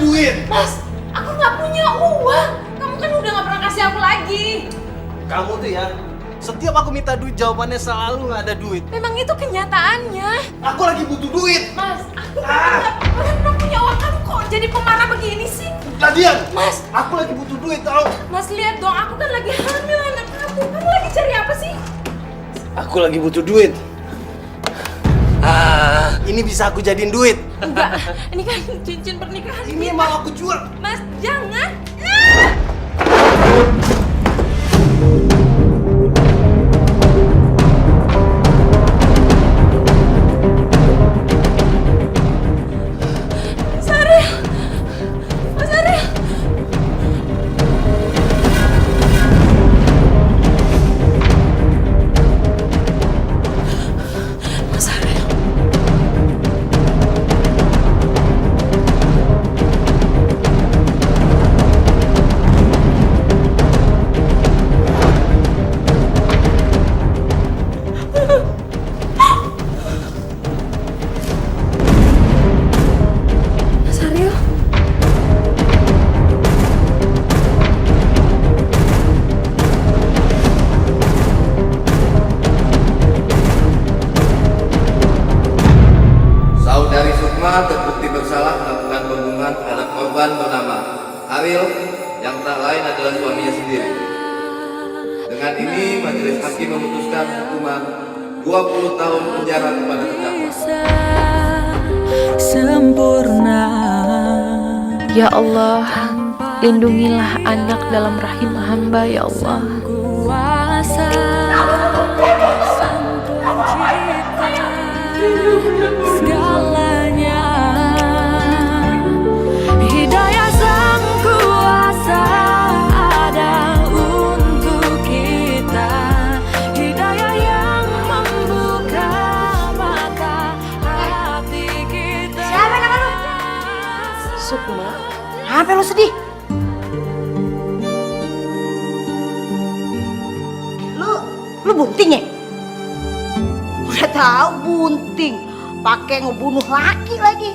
duit. Mas, aku nggak punya uang. Kamu kan udah nggak pernah kasih aku lagi. Kamu tuh ya, setiap aku minta duit jawabannya selalu nggak ada duit. Memang itu kenyataannya. Aku lagi butuh duit. Mas, aku nggak pernah punya uang. Kamu kok jadi pemarah begini sih? Ladian, Mas, aku lagi butuh duit tau. Mas lihat dong, aku kan lagi hamil anak kamu. Kamu lagi cari apa sih? Aku lagi butuh duit. Ini bisa aku jadiin duit. Enggak, ini kan cincin pernikahan Ini kita. mau aku jual. Mas, jangan. Mas Ariel. Mas Ariel. Mas Ariel. Mas Ariel. Saudari Sukma terbukti bersalah melakukan pembunuhan terhadap korban bernama Ariel yang tak lain adalah suaminya sendiri. Dengan ini majelis hakim memutuskan hukuman 20 tahun penjara kepada terdakwa. Sempurna. Ya Allah, lindungilah anak dalam rahim hamba ya Allah. Kuasa Sang Pencipta segalanya. Hidayah Sang Kuasa ada untuk kita. Hidayah yang membuka mata hati kita. Siapa nama lu? Sukma. Kenapa lu sedih? Lu bunting ya? Udah tahu bunting, pakai ngebunuh laki lagi.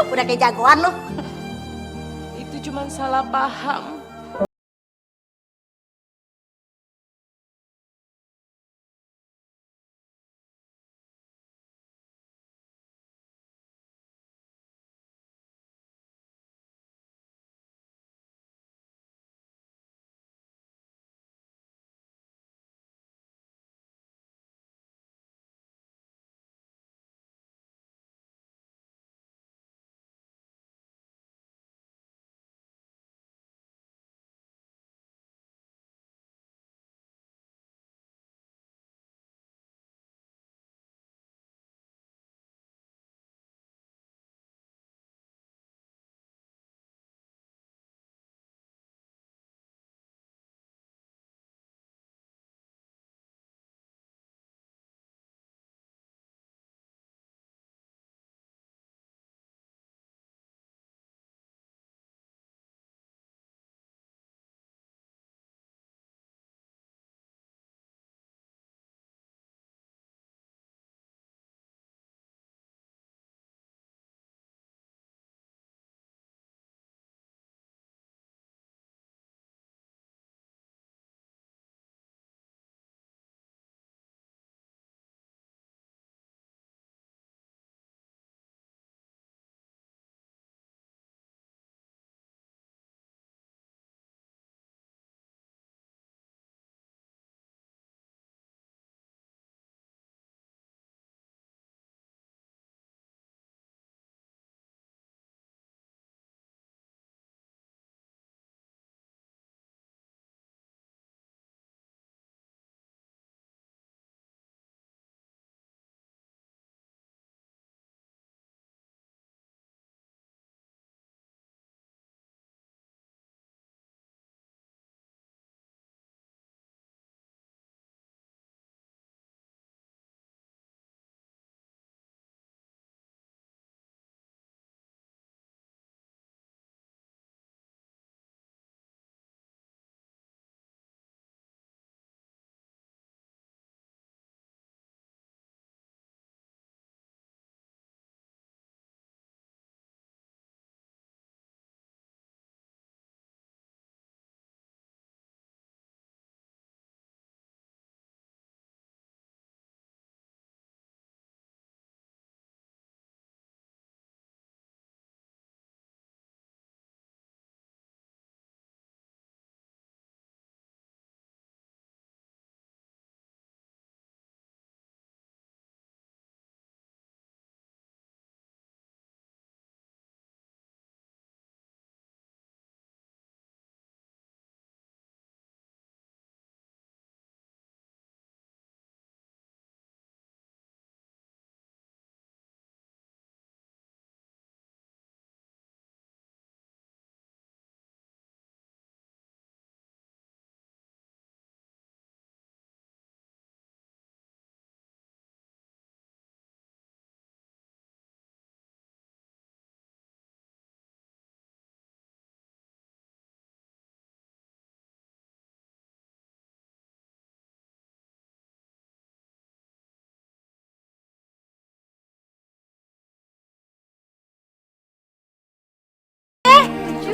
Udah kayak jagoan lu. Itu cuma salah paham.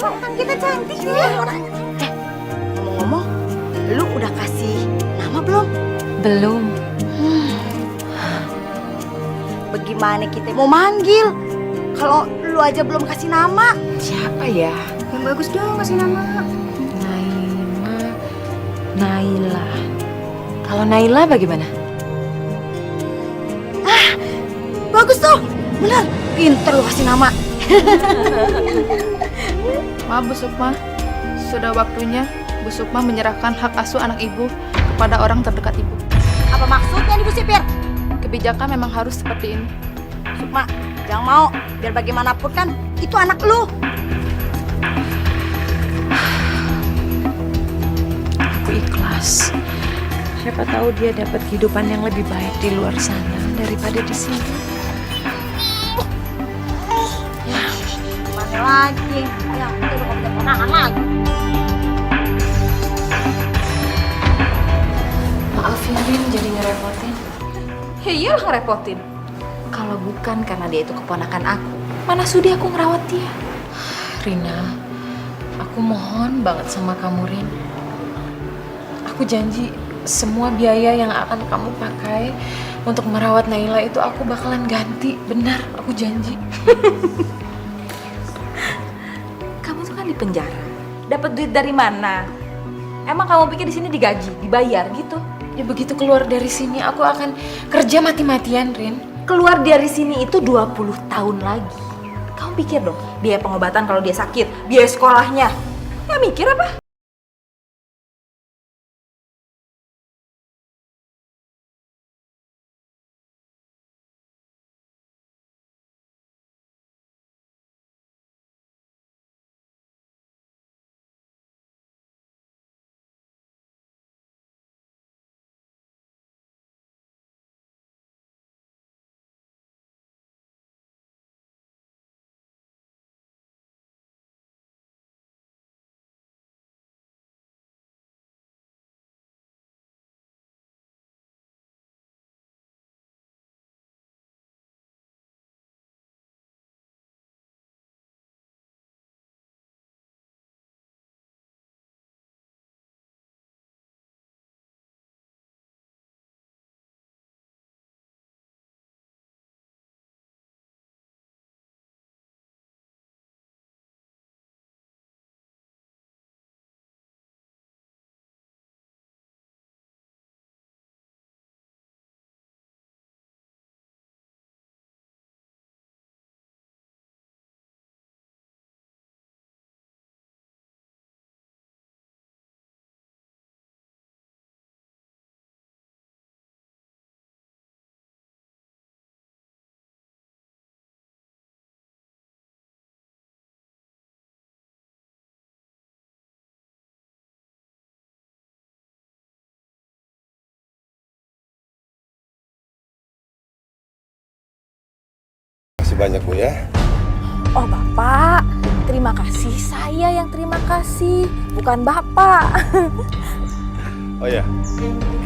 Coba kita cantik ya. Ngomong-ngomong, lu udah kasih nama belum? Belum. Bagaimana kita mau manggil? Kalau lu aja belum kasih nama. Siapa ya? Yang bagus dong kasih nama. Naima, Naila. Kalau Naila bagaimana? Bagus tuh. Benar. Pinter lu kasih nama. Maaf Bu Sukma, sudah waktunya Bu Sukma menyerahkan hak asuh anak ibu kepada orang terdekat ibu. Apa maksudnya nih Bu Sipir? Kebijakan memang harus seperti ini. Sukma, jangan mau. Biar bagaimanapun kan itu anak lu. Aku ikhlas. Siapa tahu dia dapat kehidupan yang lebih baik di luar sana daripada di sini. Mana lagi? Ya, kita udah punya ponakan lagi. Maaf ya Rin, jadi ngerepotin. Ya iyalah ngerepotin. Kalau bukan karena dia itu keponakan aku, mana sudi aku ngerawat dia. Rina, aku mohon banget sama kamu Rin. Aku janji semua biaya yang akan kamu pakai untuk merawat Naila itu aku bakalan ganti. Benar, aku janji. Kamu tuh kan di penjara. Dapat duit dari mana? Emang kamu pikir di sini digaji, dibayar gitu? Ya begitu keluar dari sini aku akan kerja mati-matian Rin. Keluar dari sini itu 20 tahun lagi. Kamu pikir dong, biaya pengobatan kalau dia sakit, biaya sekolahnya. Ya mikir apa? Terima kasih banyak Bu ya. Oh Bapak, terima kasih. Saya yang terima kasih, bukan Bapak. Oh ya,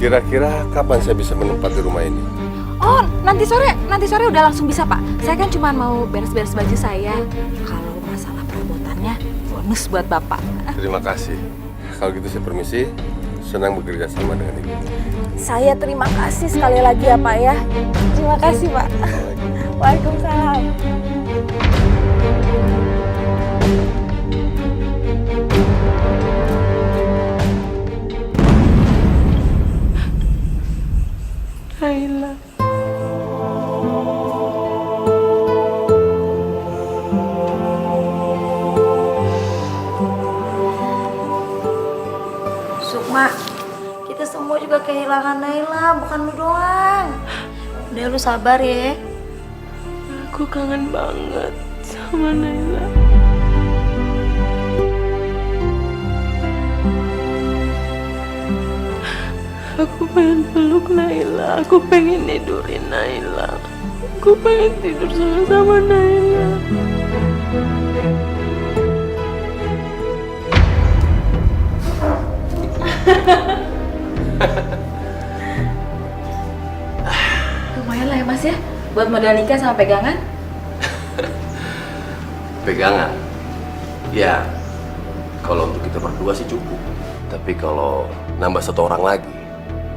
kira-kira kapan saya bisa menempati rumah ini? Oh, nanti sore udah langsung bisa Pak. Saya kan cuma mau beres-beres baju saya. Kalau masalah perabotannya, bonus buat Bapak. Terima kasih. Kalau gitu saya permisi. Senang bekerja sama dengan Ibu. Saya terima kasih sekali lagi ya Pak ya. Terima kasih Pak. Waalaikumsalam. Naila. Sukma, kita semua juga kehilangan Naila, bukan lu doang. Udah lu sabar ya. Aku kangen banget sama Naila. Aku pengen peluk Naila, aku pengen tidurin Naila. Aku pengen tidur sama Naila. Lumayan lah ya Mas ya, buat modal nikah sama pegangan. Pegangan? Ya, Kalau untuk kita berdua sih cukup. Tapi kalau nambah 1 orang lagi,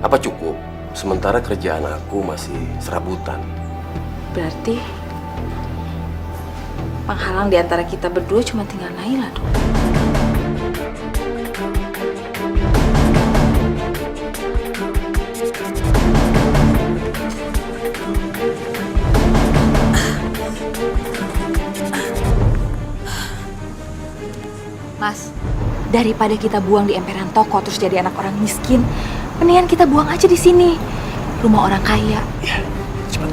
apa cukup? Sementara kerjaan aku masih serabutan. Berarti penghalang di antara kita berdua cuma tinggal Naila dong. Mas, daripada kita buang di emperan toko terus jadi anak orang miskin, mendingan kita buang aja di sini. Rumah orang kaya. Ya, cepat.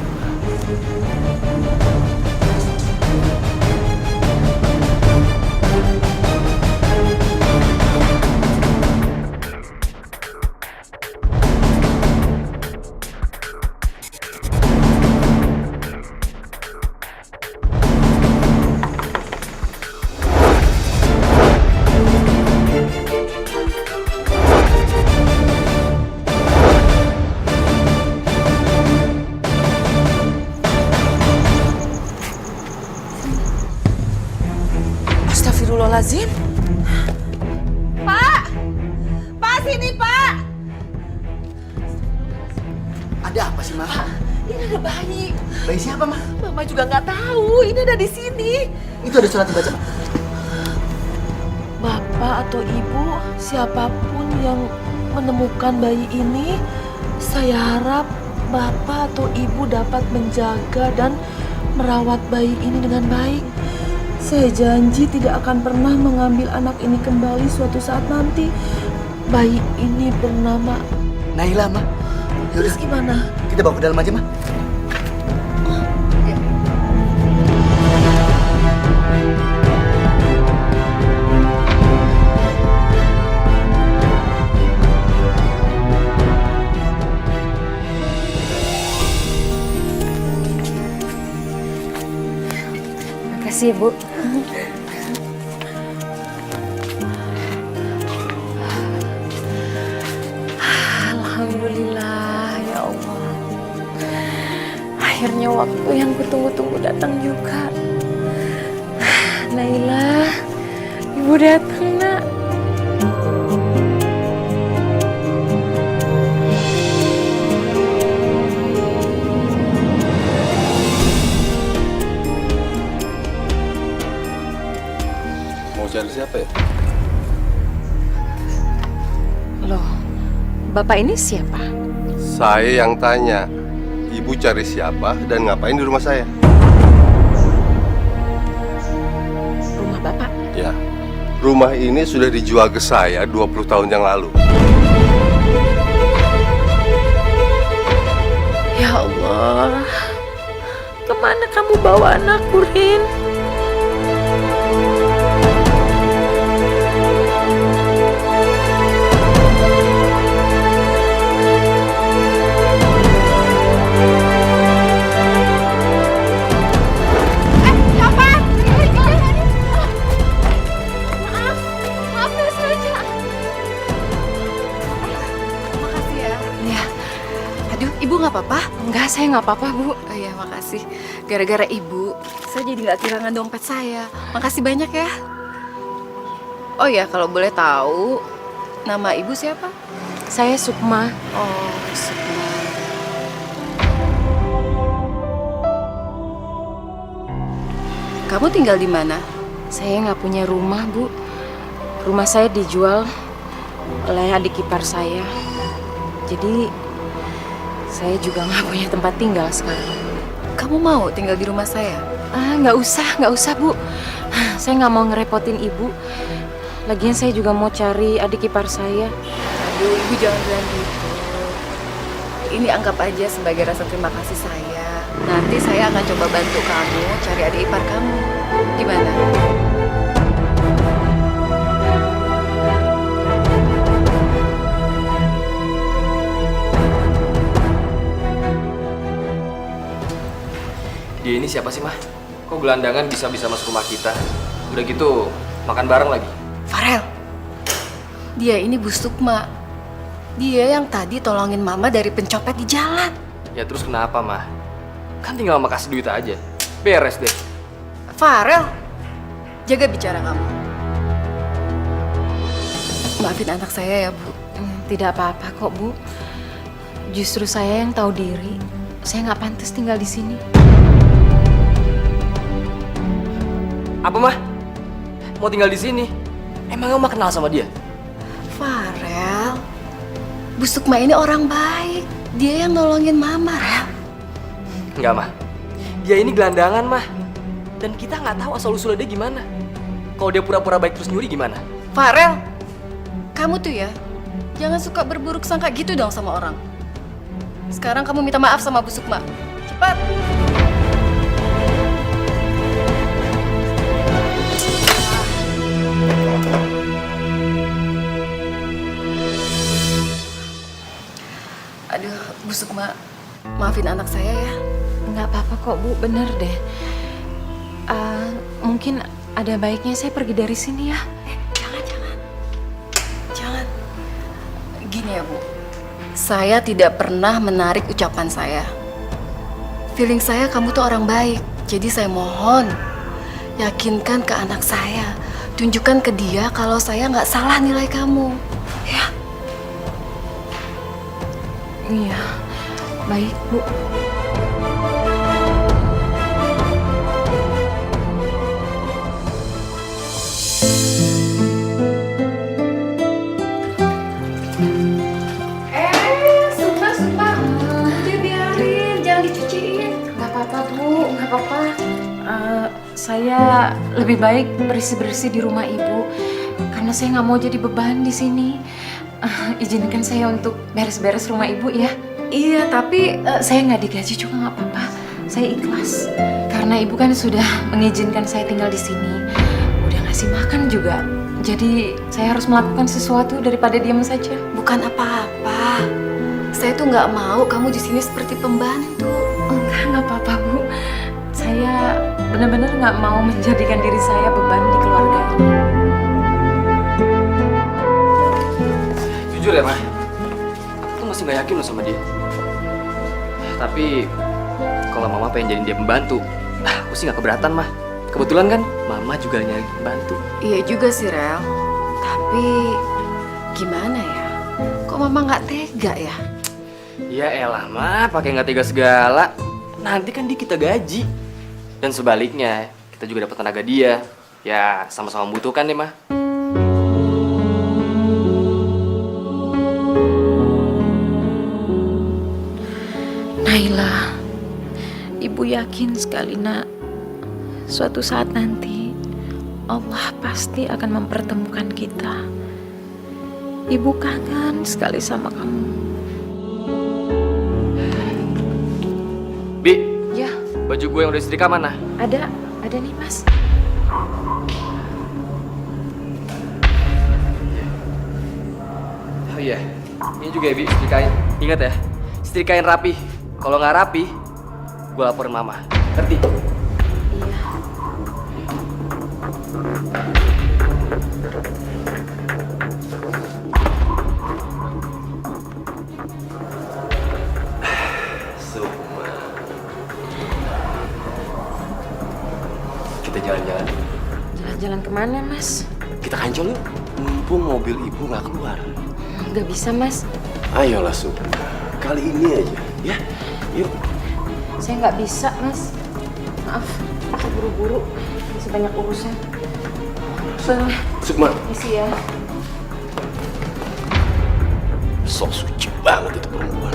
Astagfirullahaladzim. Pak! Pak, sini Pak! Ada apa sih, Ma? Ini ada bayi. Bayi siapa, Ma? Mama juga nggak tahu. Ini ada di sini. Itu ada surat dibaca, Ma. Bapak atau ibu, siapapun yang menemukan bayi ini, saya harap bapak atau ibu dapat menjaga dan merawat bayi ini dengan baik. Saya janji tidak akan pernah mengambil anak ini kembali suatu saat nanti. Bayi ini bernama... Naila, Ma. Terus gimana? Kita bawa ke dalam aja, Ma. Makasih, Bu. Alhamdulillah, ya Allah. Akhirnya waktu yang kutunggu-tunggu datang juga. Naila, ibu datang, Nak. Mau cari siapa ya? Loh, Bapak ini siapa? Saya yang tanya. Ibu cari siapa dan ngapain di rumah saya? Rumah Bapak? Ya, rumah ini sudah dijual ke saya 20 tahun yang lalu. Ya Allah, kemana kamu bawa anakku, Rin? Makasih ya. Ya, Aduh, ibu nggak apa-apa? enggak, saya nggak apa-apa, Bu. Oh iya, makasih. Gara-gara ibu, saya jadi nggak kehilangan dompet saya. Makasih banyak ya. Oh ya, kalau boleh tahu, nama ibu siapa? Saya Sukma. Oh, Sukma. Kamu tinggal di mana? Saya nggak punya rumah, Bu. Rumah saya dijual oleh adik ipar saya. Jadi, saya juga nggak punya tempat tinggal sekarang. Kamu mau tinggal di rumah saya? Ah, nggak usah, Bu. Saya nggak mau ngerepotin Ibu. Lagian saya juga mau cari adik ipar saya. Aduh, ibu jangan bilang gitu. Ini anggap aja sebagai rasa terima kasih saya. Nanti saya akan coba bantu kamu cari adik ipar kamu. Gimana? Dia ini siapa sih, Mah? Kok gelandangan bisa-bisa masuk rumah kita? Udah gitu, makan bareng lagi. Farel, dia ini Bu Sukma. Dia yang tadi tolongin Mama dari pencopet di jalan. Ya terus kenapa, Mah? Kan tinggal Mama kasih duit aja. Beres deh. Farel, jaga bicara kamu. Maafin anak saya ya, Bu. Tidak apa-apa kok, Bu. Justru saya yang tahu diri. Saya nggak pantas tinggal di sini. Apa, Mah? Mau tinggal di sini? Emang Mama kenal sama dia? Farel, Bu Sukma ini orang baik. Dia yang nolongin Mama, Rel. Enggak, Mah. Dia ini gelandangan, Mah. Dan kita nggak tahu asal-usulnya dia gimana. Kalau dia pura-pura baik terus nyuri gimana? Farel, kamu tuh ya, jangan suka berburuk sangka gitu dong sama orang. Sekarang kamu minta maaf sama Bu Sukma. Cepat. Aduh, Bu Sukma, maafin anak saya ya. Nggak apa-apa kok, Bu. Bener deh. Mungkin ada baiknya saya pergi dari sini ya. Jangan. Gini ya, Bu. Saya tidak pernah menarik ucapan saya. Feeling saya kamu tuh orang baik. Jadi saya mohon, yakinkan ke anak saya. Tunjukkan ke dia kalau saya nggak salah nilai kamu. Ya. Iya, baik, Bu. Sukma. Dia biarin, jangan dicuciin. Nggak apa-apa, Bu. Nggak apa-apa. Saya lebih baik bersih-bersih di rumah Ibu. Karena saya nggak mau jadi beban di sini. Izinkan saya untuk beres-beres rumah Ibu ya. Iya, tapi Saya nggak digaji juga nggak apa-apa. Saya ikhlas. Karena Ibu kan sudah mengizinkan saya tinggal di sini. Udah ngasih makan juga. Jadi saya harus melakukan sesuatu daripada diam saja. bukan apa-apa. Saya tuh nggak mau kamu di sini seperti pembantu. Nggak apa-apa, Bu. Saya benar-benar nggak mau menjadikan diri saya beban di keluarga ini. Jujur ya, Mah. Aku tuh masih nggak yakin loh sama dia. Tapi kalau Mama pengen jadiin dia pembantu, aku sih nggak keberatan, Mah. Kebetulan kan Mama juga nyari pembantu. Iya juga sih, Rel. Tapi gimana ya? Kok Mama nggak tega ya? Ya elah, Mah, pakai nggak tega segala. Nanti kan dia kita gaji. Dan sebaliknya, kita juga dapat tenaga dia. Ya, sama-sama membutuhkan deh, Mah. Naila, Ibu yakin sekali, Nak. Suatu saat nanti, Allah pasti akan mempertemukan kita. Ibu kangen sekali sama kamu. Bi, Ya, baju gue yang udah setrika mana? ada nih, Mas. Oh iya, ini juga ya, Bi, setrikain. Ingat ya, setrikain rapi. Kalau nggak rapi, gue laporin Mama. Ngerti? Sukma. Kita jalan-jalan. Jalan-jalan kemana, Mas? Kita kancol yuk. Mumpung mobil ibu nggak keluar. Nggak bisa, Mas. Ayolah Sukma. Kali ini aja, ya. Yuk. Saya nggak bisa, Mas. Maaf, saya buru-buru. Masih banyak urusan. Sukma. Isi ya. Sok suci banget itu perempuan.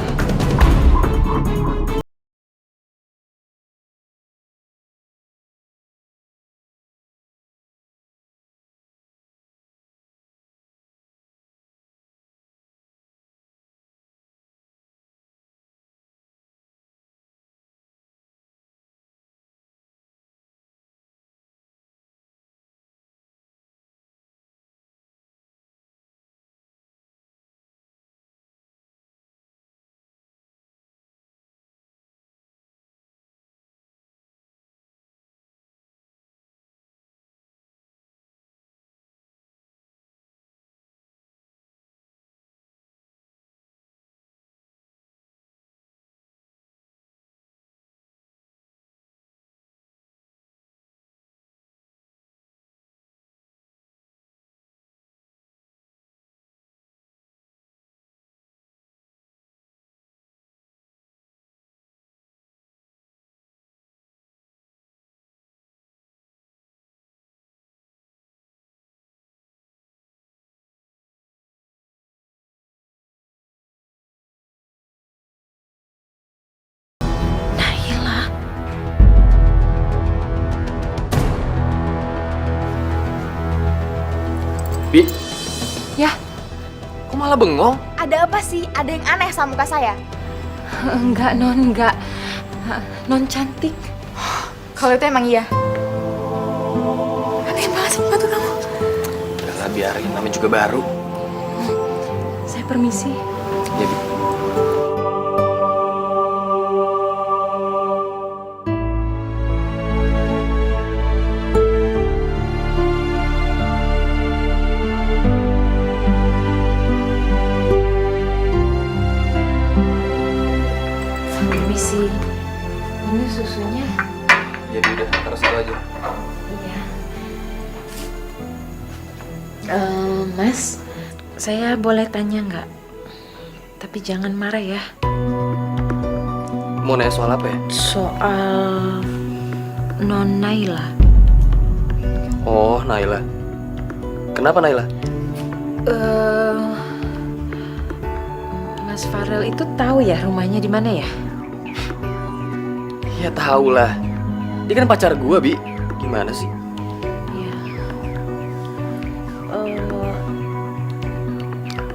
Bi, Ya, kok malah bengong? ada apa sih? Ada yang aneh sama muka saya? Enggak, Non, enggak. Non cantik. Kalau itu emang iya. Aneh banget sama tuh kamu. Udah biarin, namanya juga baru. Saya permisi. Ya, Bi. Permisi. Ini susunya. Jadi udah, terus aja. Iya. Mas, saya boleh tanya nggak? Tapi jangan marah ya. Mau nanya soal apa ya? Soal Non Naila. Oh, Naila. Kenapa Naila? Mas Farel itu tahu ya rumahnya di mana ya? Ya tahu lah. Dia kan pacar gua, Bi. Gimana sih? Iya.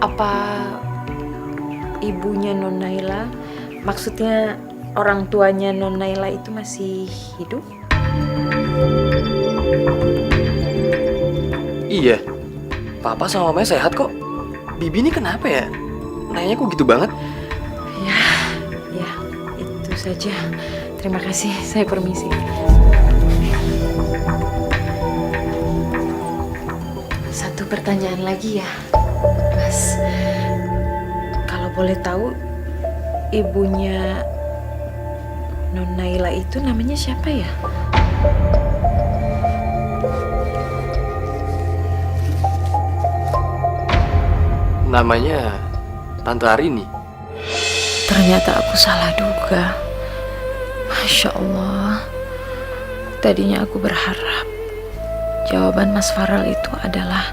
Apa ibunya Non Naila, maksudnya orang tuanya Non Naila itu masih hidup? Iya. Papa sama mamanya sehat kok. Bibi ini kenapa ya? Nanya kok gitu banget? Ya, itu saja. Terima kasih, saya permisi. Satu pertanyaan lagi ya, Mas. Kalau boleh tahu, ibunya Non Naila itu namanya siapa ya? Namanya Tante Arini. Ternyata aku salah duga. Masya Allah. Tadinya aku berharap jawaban Mas Farel itu adalah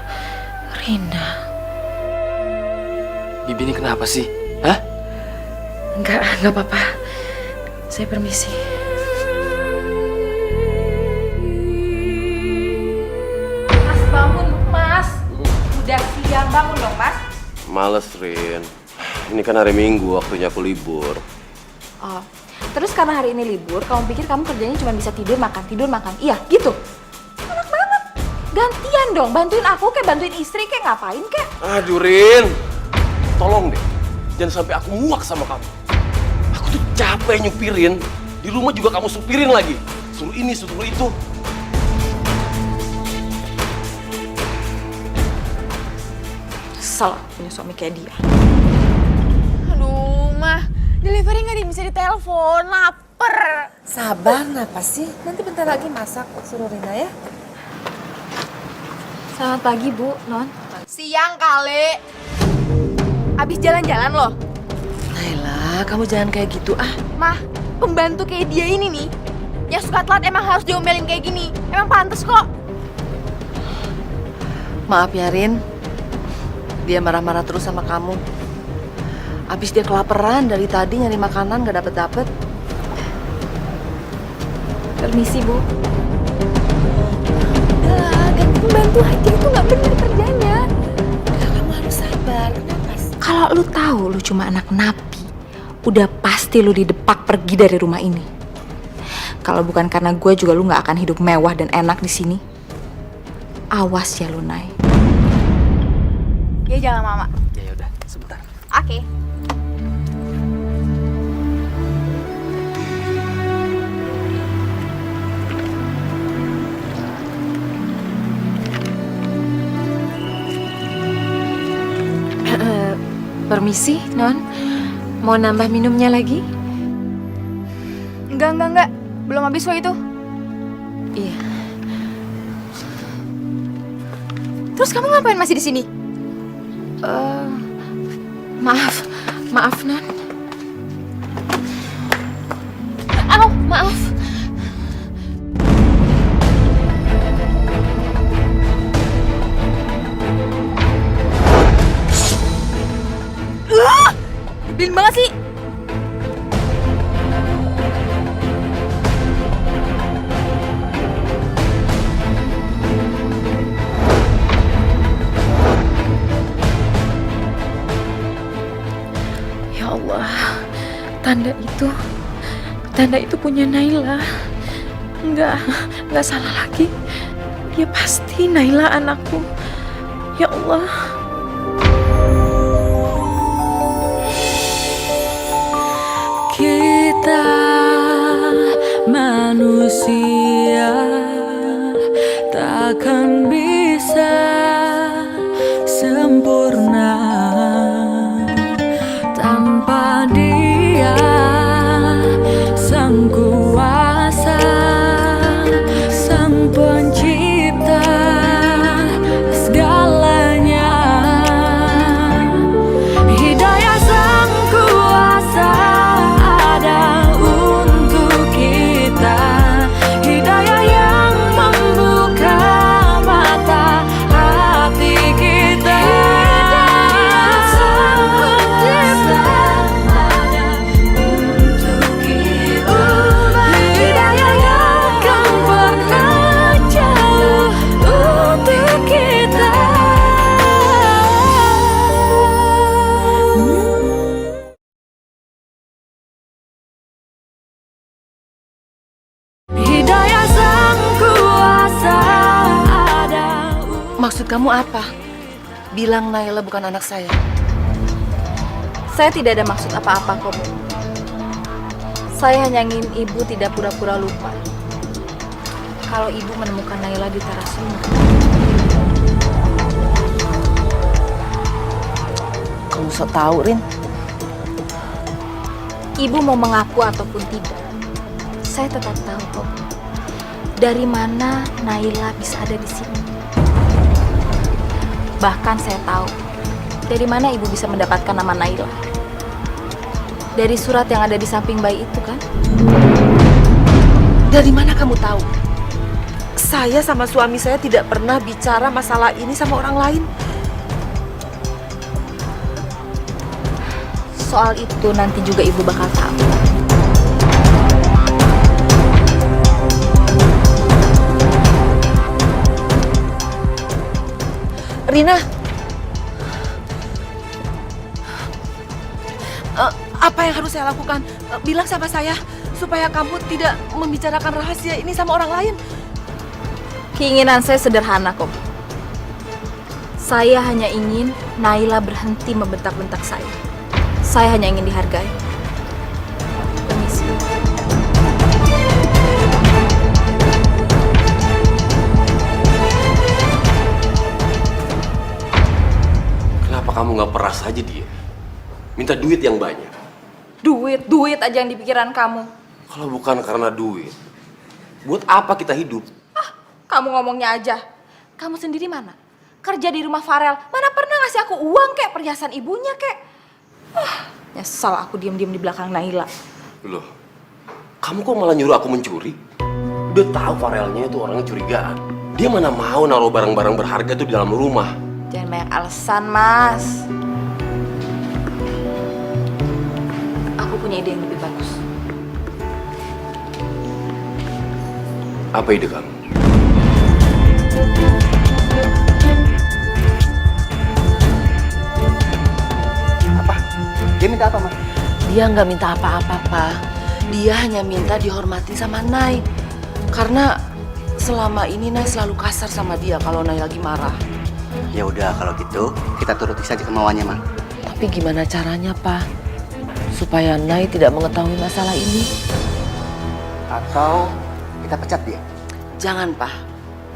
Rina. Bibi ini kenapa sih? Hah? Enggak apa-apa. Saya permisi. Mas bangun, Mas. Udah siang, bangun dong, Mas. Males, Rin. Ini kan hari Minggu, waktunya aku libur. Oh, terus karena hari ini libur, kamu pikir kamu kerjanya cuma bisa tidur makan. Iya, gitu. Enak banget. Gantian dong, bantuin aku kayak bantuin istri kayak ngapain kayak. Aduh, Rin. Tolong deh, jangan sampai aku muak sama kamu. Aku tuh capek nyupirin. Di rumah juga kamu supirin lagi. Suruh ini, suruh itu. Salah punya suami kayak dia. Aduh, Mah. Delivery nggak bisa ditelepon, lapar. Sabar, kenapa sih? Nanti bentar lagi masak, suruh Rina ya. Selamat pagi, Bu, Non. Siang kali. Abis jalan-jalan loh. Naila, kamu jangan kayak gitu ah. Mah, pembantu kayak dia ini nih, yang suka telat emang harus diomelin kayak gini. Emang pantas kok. Maaf ya, Rin. Dia marah-marah terus sama kamu. Abis dia kelaparan dari tadi nyari makanan gak dapet-dapet. Permisi, Bu. Udah, ganti pembantu aja itu nggak bener kerjanya. Kamu harus sabar, kenapa sih? Kalau lu tahu lu cuma anak napi, udah pasti lu didepak pergi dari rumah ini. Kalau bukan karena gue juga lu nggak akan hidup mewah dan enak di sini. Awas ya, Lunai. Ya jangan Mama. Ya udah, sebentar. Oke. Permisi, Non. Mau nambah minumnya lagi? Enggak. Belum habis kok itu. Iya. Terus kamu ngapain masih di sini? Maaf, Non. Maaf. Nyebelin banget sih. Tanda itu punya Naila. Enggak salah lagi. Dia pasti Naila anakku. Ya Allah. Kita manusia takkan bisa sempurna tanpa Dia, Sang Kuasa, Sang Pencipta segalanya. Hidayah Sang Kuasa ada untuk kita, hidayah yang membuka mata hati kita. Hidayah Sang Pencipta ada untuk kita, hidayah yang akan pernah jauh untuk kita. Hidayah Sang Kuasa ada. Maksud kamu apa? Bilang Naila bukan anak saya. Saya tidak ada maksud apa-apa kok, Bu. Saya hanya ingin Ibu tidak pura-pura lupa kalau Ibu menemukan Naila di teras rumah. Kamu sok tahu, Rin. Ibu mau mengaku ataupun tidak, saya tetap tahu kok dari mana Naila bisa ada di sini. Bahkan saya tahu dari mana Ibu bisa mendapatkan nama Naila. Dari surat yang ada di samping bayi itu kan? Dari mana kamu tahu? Saya sama suami saya tidak pernah bicara masalah ini sama orang lain. Soal itu nanti juga Ibu bakal tahu. Rina, apa yang harus saya lakukan? Bilang sama saya supaya kamu tidak membicarakan rahasia ini sama orang lain. Keinginan saya sederhana kok. Saya hanya ingin Naila berhenti membentak-bentak saya. Saya hanya ingin dihargai. Permisi. Kenapa kamu nggak peras aja dia? Minta duit yang banyak. Duit aja yang di pikiran kamu. Kalau bukan karena duit, buat apa kita hidup? Kamu ngomongnya aja. Kamu sendiri mana? Kerja di rumah Farel. Mana pernah ngasih aku uang kek, perhiasan ibunya kek. Nyesal aku diam-diam di belakang Naila. Loh, kamu kok malah nyuruh aku mencuri? Udah tahu Farelnya itu orangnya curigaan. Dia mana mau naruh barang-barang berharga itu di dalam rumah. Jangan banyak alasan, Mas. Aku punya ide yang lebih bagus. Apa ide kamu? Apa? Dia minta apa, Mas? Dia nggak minta apa-apa, Pak. Dia hanya minta dihormatin sama Nay. Karena selama ini Nay selalu kasar sama dia kalau Nay lagi marah. Ya udah kalau gitu kita turuti saja kemauannya, Ma. Tapi gimana caranya, Pak? Supaya Nay tidak mengetahui masalah ini. Atau kita pecat dia. Jangan, Pak.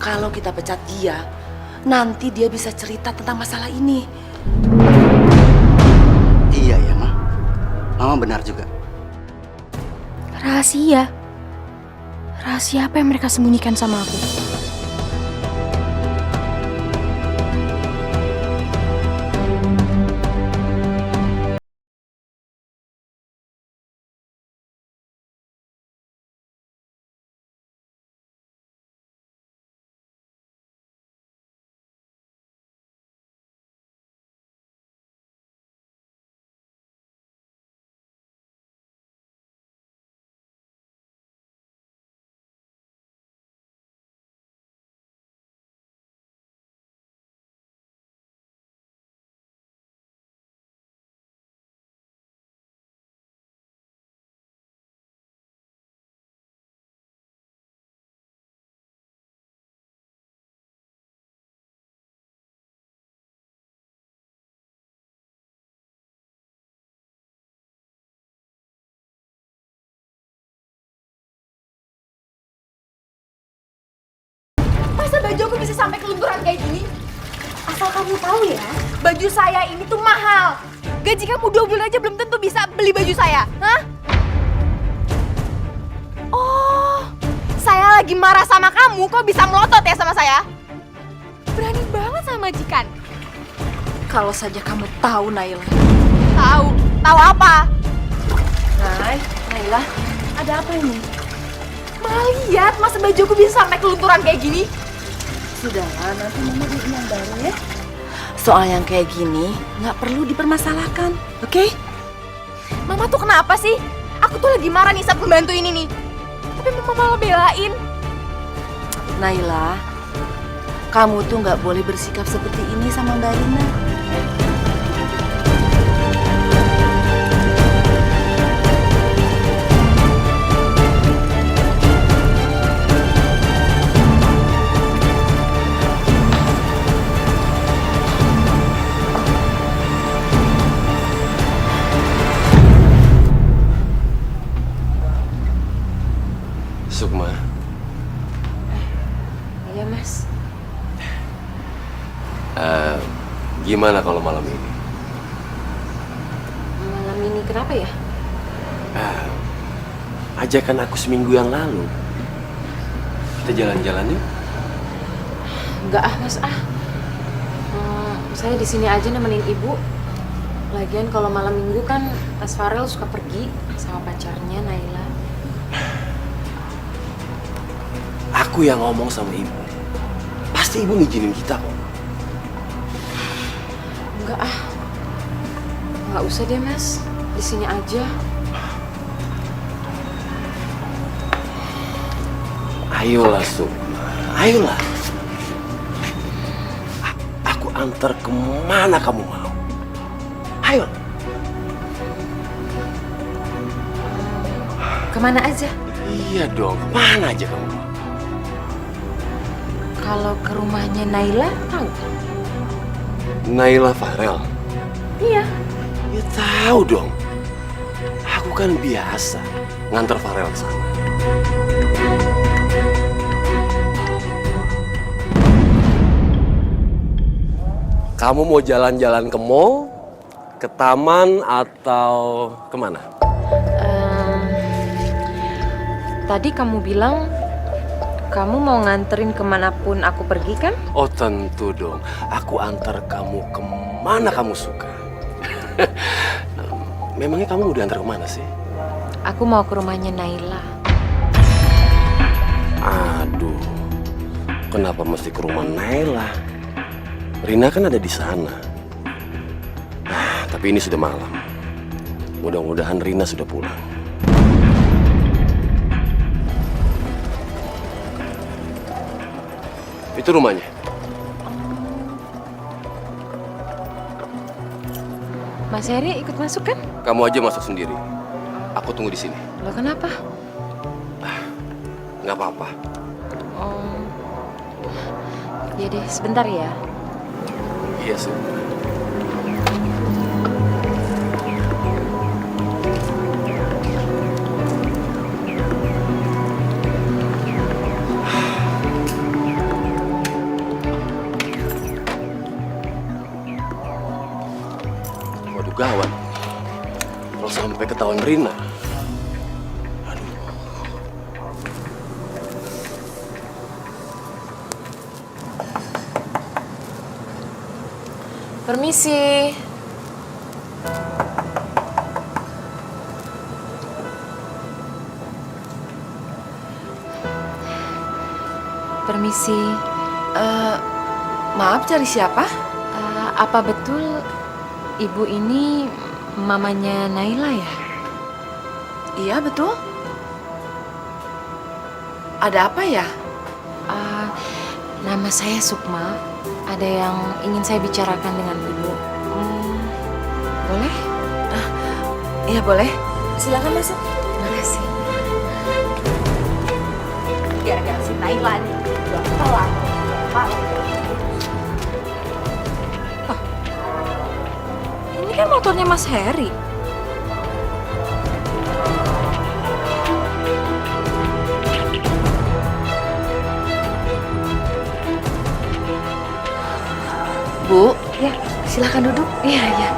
Kalau kita pecat dia, nanti dia bisa cerita tentang masalah ini. Iya ya, Ma. Mama benar juga. Rahasia. Rahasia apa yang mereka sembunyikan sama aku? baju aku bisa sampai kelunturan kayak gini? Asal kamu tahu ya, baju saya ini tuh mahal. Gaji kamu 2 bulan aja belum tentu bisa beli baju saya. Hah? Oh, saya lagi marah sama kamu, kok bisa melotot ya sama saya? Berani banget sama majikan. Kalau saja kamu tahu, Naila. Tahu? Tahu apa? Naila, ada apa ini? Malah lihat, masa baju aku bisa sampai kelunturan kayak gini? Sudahlah, nanti Mama beli yang baru ya. Soal yang kayak gini nggak perlu dipermasalahkan, oke? Mama tuh kenapa sih? Aku tuh lagi marah nih sama pembantu ini nih. Tapi Mama malah belain. Naila, kamu tuh nggak boleh bersikap seperti ini sama Mbak Rina. Sukma, Iya, Mas. gimana kalau malam ini? Malam ini kenapa ya? Ajakan aku seminggu yang lalu. Kita jalan-jalan yuk. Enggak Mas saya di sini aja nemenin Ibu. Lagian kalau malam minggu kan Mas Farel suka pergi sama pacarnya Naila. Aku yang ngomong sama ibu. Pasti ibu ngizinin kita kok. Enggak nggak usah deh Mas, di sini aja. Ayolah Sukma, ayolah. Aku antar kemana kamu mau. Ayo. Kemana aja? Iya dong, kemana aja kamu mau. Kalau ke rumahnya Naila, tahu? Naila Farel? Iya. Ya tahu dong. Aku kan biasa nganter Farel ke sana. Kamu mau jalan-jalan ke mall, ke taman, atau kemana? Tadi kamu bilang kamu mau nganterin kemanapun aku pergi kan? Oh tentu dong, aku antar kamu kemana kamu suka. Memangnya kamu udah antar kemana sih? Aku mau ke rumahnya Naila. Aduh, kenapa mesti ke rumah Naila? Rina kan ada di sana. Tapi ini sudah malam. Mudah-mudahan Rina sudah pulang. Itu rumahnya. Mas Heri ikut masuk kan? Kamu aja masuk sendiri. Aku tunggu di sini. Loh kenapa? Nggak apa-apa. Ya deh, sebentar ya. Iya sih. Waduh gawat. Kalau sampai ketahuan Rina. Permisi. Permisi. Maaf, cari siapa? Apa betul ibu ini mamanya Naila ya? Iya, betul. Ada apa ya? Nama saya Sukma. Ada yang ingin saya bicarakan dengan ibu. Boleh? Iya, boleh. Silakan masuk. Terima kasih. Gara-gara si Naila nih, udah telat. Ini kan motornya Mas Heri. Silakan duduk. Iya, iya.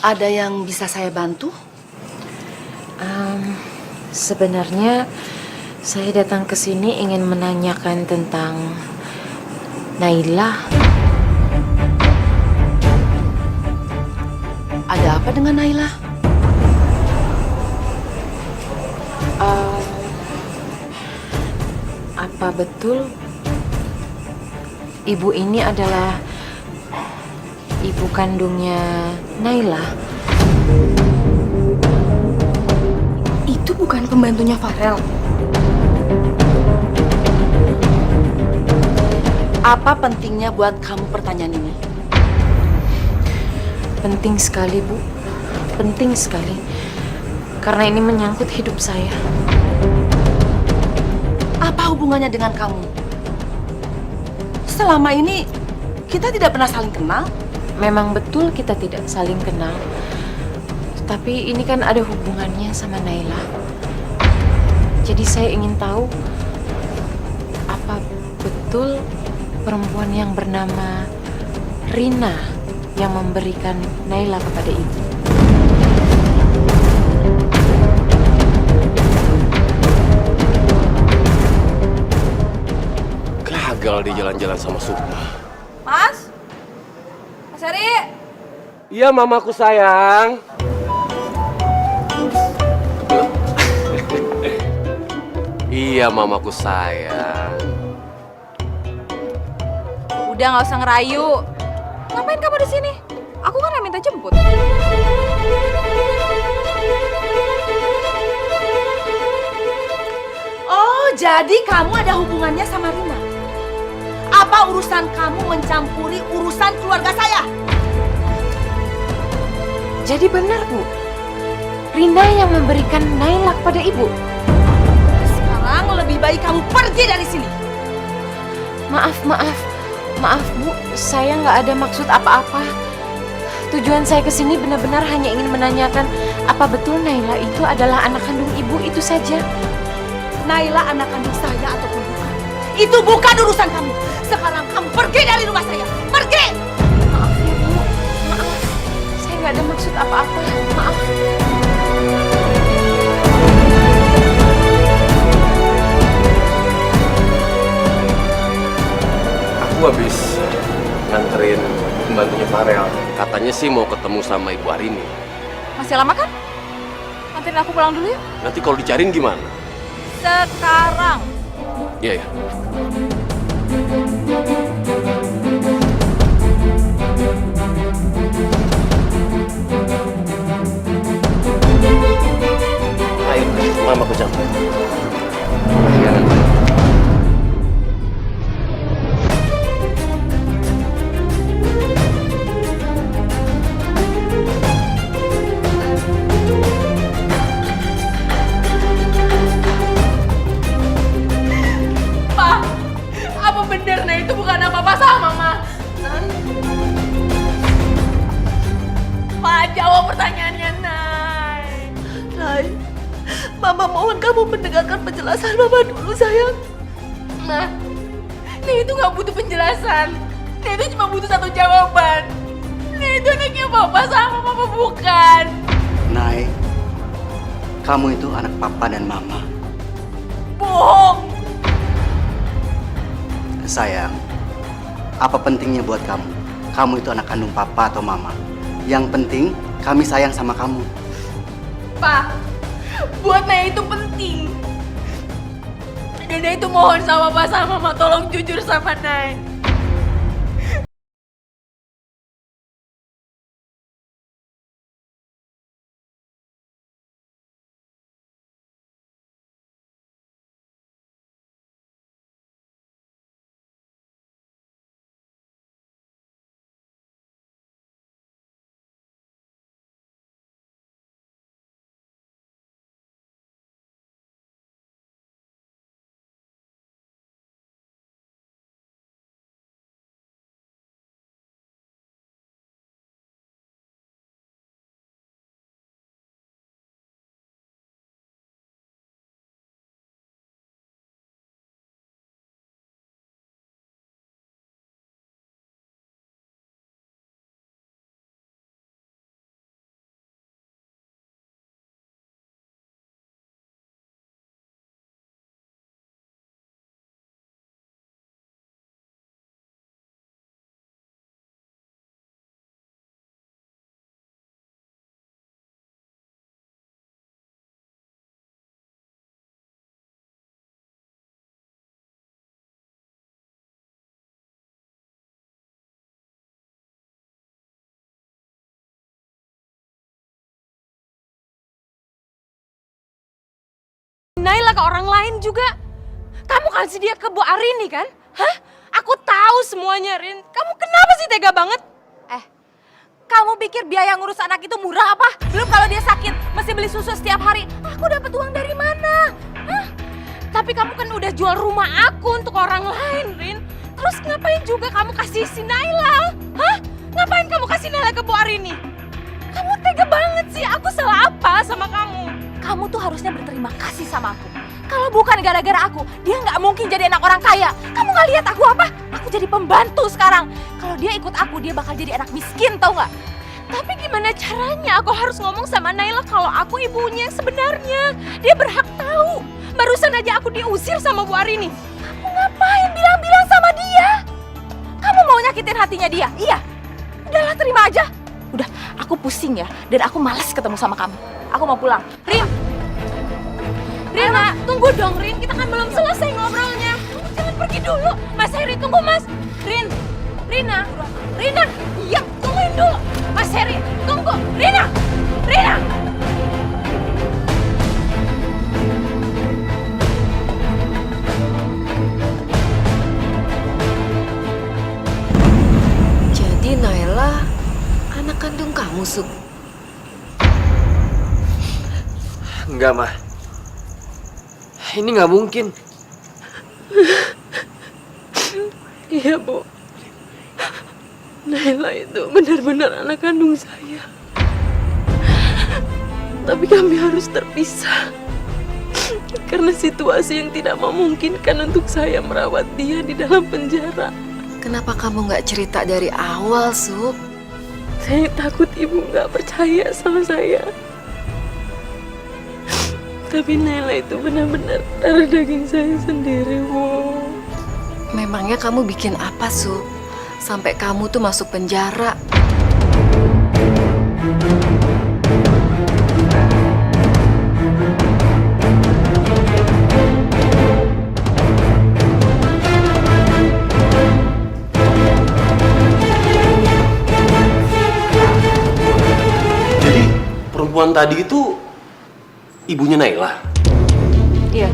Ada yang bisa saya bantu? Sebenarnya saya datang ke sini ingin menanyakan tentang Naila. Ada apa dengan Naila? Apa betul ibu ini adalah ibu kandungnya Naila? Itu bukan pembantunya Farel. Apa pentingnya buat kamu pertanyaan ini? Penting sekali, Bu. Penting sekali. Karena ini menyangkut hidup saya. Apa hubungannya dengan kamu? Selama ini kita tidak pernah saling kenal. Memang betul kita tidak saling kenal. Tapi ini kan ada hubungannya sama Naila. Jadi saya ingin tahu apa betul perempuan yang bernama Rina yang memberikan Naila kepada ibu. Gagal di jalan-jalan sama Sukma. Mas? Mas Heri? Iya, mamaku sayang. Iya, mamaku sayang. Udah nggak usah ngerayu. Ngapain kamu di sini? Aku kan yang minta jemput. Oh, jadi kamu ada hubungannya sama Rina? Apa urusan kamu mencampuri urusan keluarga saya? Jadi benar, Bu. Rina yang memberikan Naila kepada ibu. Sekarang lebih baik kamu pergi dari sini. Maaf, Bu. Saya nggak ada maksud apa-apa. Tujuan saya ke sini benar-benar hanya ingin menanyakan apa betul Naila itu adalah anak kandung ibu, itu saja. Naila anak kandung saya ataupun bukan, itu bukan urusan kamu. Sekarang kamu pergi dari rumah saya. Pergi! Maaf ya, Bu. Maaf. Saya nggak ada maksud apa-apa. Maaf. Aku habis nganterin pembantunya Farel. Katanya sih mau ketemu sama Ibu Arini. Masih lama kan? Anterin aku pulang dulu ya. Nanti kalau dicariin gimana? Sekarang. Iya, ya. Ayo, mama aku campur. Pak, apa bener Nay itu bukan apa-apa sama Mama? Pak, jawab pertanyaannya Nay. Nay, Mama mohon kamu mendengarkan penjelasan Mama dulu, sayang. Nah, Nay itu nggak butuh penjelasan. Nay itu cuma butuh satu jawaban. Nay itu anaknya Papa sama Mama bukan. Nay, kamu itu anak papa dan mama. Bohong. Sayang, apa pentingnya buat kamu? Kamu itu anak kandung papa atau mama. Yang penting, kami sayang sama kamu. Pak, buat Nay itu penting. Dan Nay itu mohon sama Papa sama Mama tolong jujur sama Nay. Naila ke orang lain juga. Kamu kasih dia ke Bu Arini kan? Hah? Aku tahu semuanya, Rin. Kamu kenapa sih tega banget? Kamu pikir biaya ngurus anak itu murah apa? Belum kalau dia sakit, mesti beli susu setiap hari. Aku dapat uang dari mana? Hah? Tapi kamu kan udah jual rumah aku untuk orang lain, Rin. Terus ngapain juga kamu kasih si Naila? Hah? Ngapain kamu kasih Naila ke Bu Arini? Kamu tega banget sih. Aku salah apa sama kamu? Kamu tuh harusnya berterima kasih sama aku. Kalau bukan gara-gara aku, dia nggak mungkin jadi anak orang kaya. Kamu nggak lihat aku apa? Aku jadi pembantu sekarang. Kalau dia ikut aku, dia bakal jadi anak miskin, tau nggak? Tapi gimana caranya aku harus ngomong sama Naila kalau aku ibunya yang sebenarnya? Dia berhak tahu. Barusan aja aku diusir sama Bu Arini. Kamu ngapain bilang-bilang sama dia? Kamu mau nyakitin hatinya dia? Iya. Udahlah, terima aja. Udah, aku pusing ya. Dan aku malas ketemu sama kamu. Aku mau pulang. Rina, tunggu dong Rin, kita kan belum selesai ngobrolnya. Kamu jangan pergi dulu. Mas Heri, tunggu Mas. Rina, iya tungguin dulu. Mas Heri, tunggu. Rina. Jadi Naila anak kandung kamu, Suk? Enggak, Mah. Ini nggak mungkin. Iya, Bu. Naila itu benar-benar anak kandung saya. Tapi kami harus terpisah. Karena situasi yang tidak memungkinkan untuk saya merawat dia di dalam penjara. Kenapa kamu nggak cerita dari awal, Suk? Saya takut ibu nggak percaya sama saya. Tapi Naila itu benar-benar darah daging saya sendiri, Bu. Memangnya kamu bikin apa, Suk? Sampai kamu tuh masuk penjara. Jadi perempuan tadi itu ibunya Naila? Iya.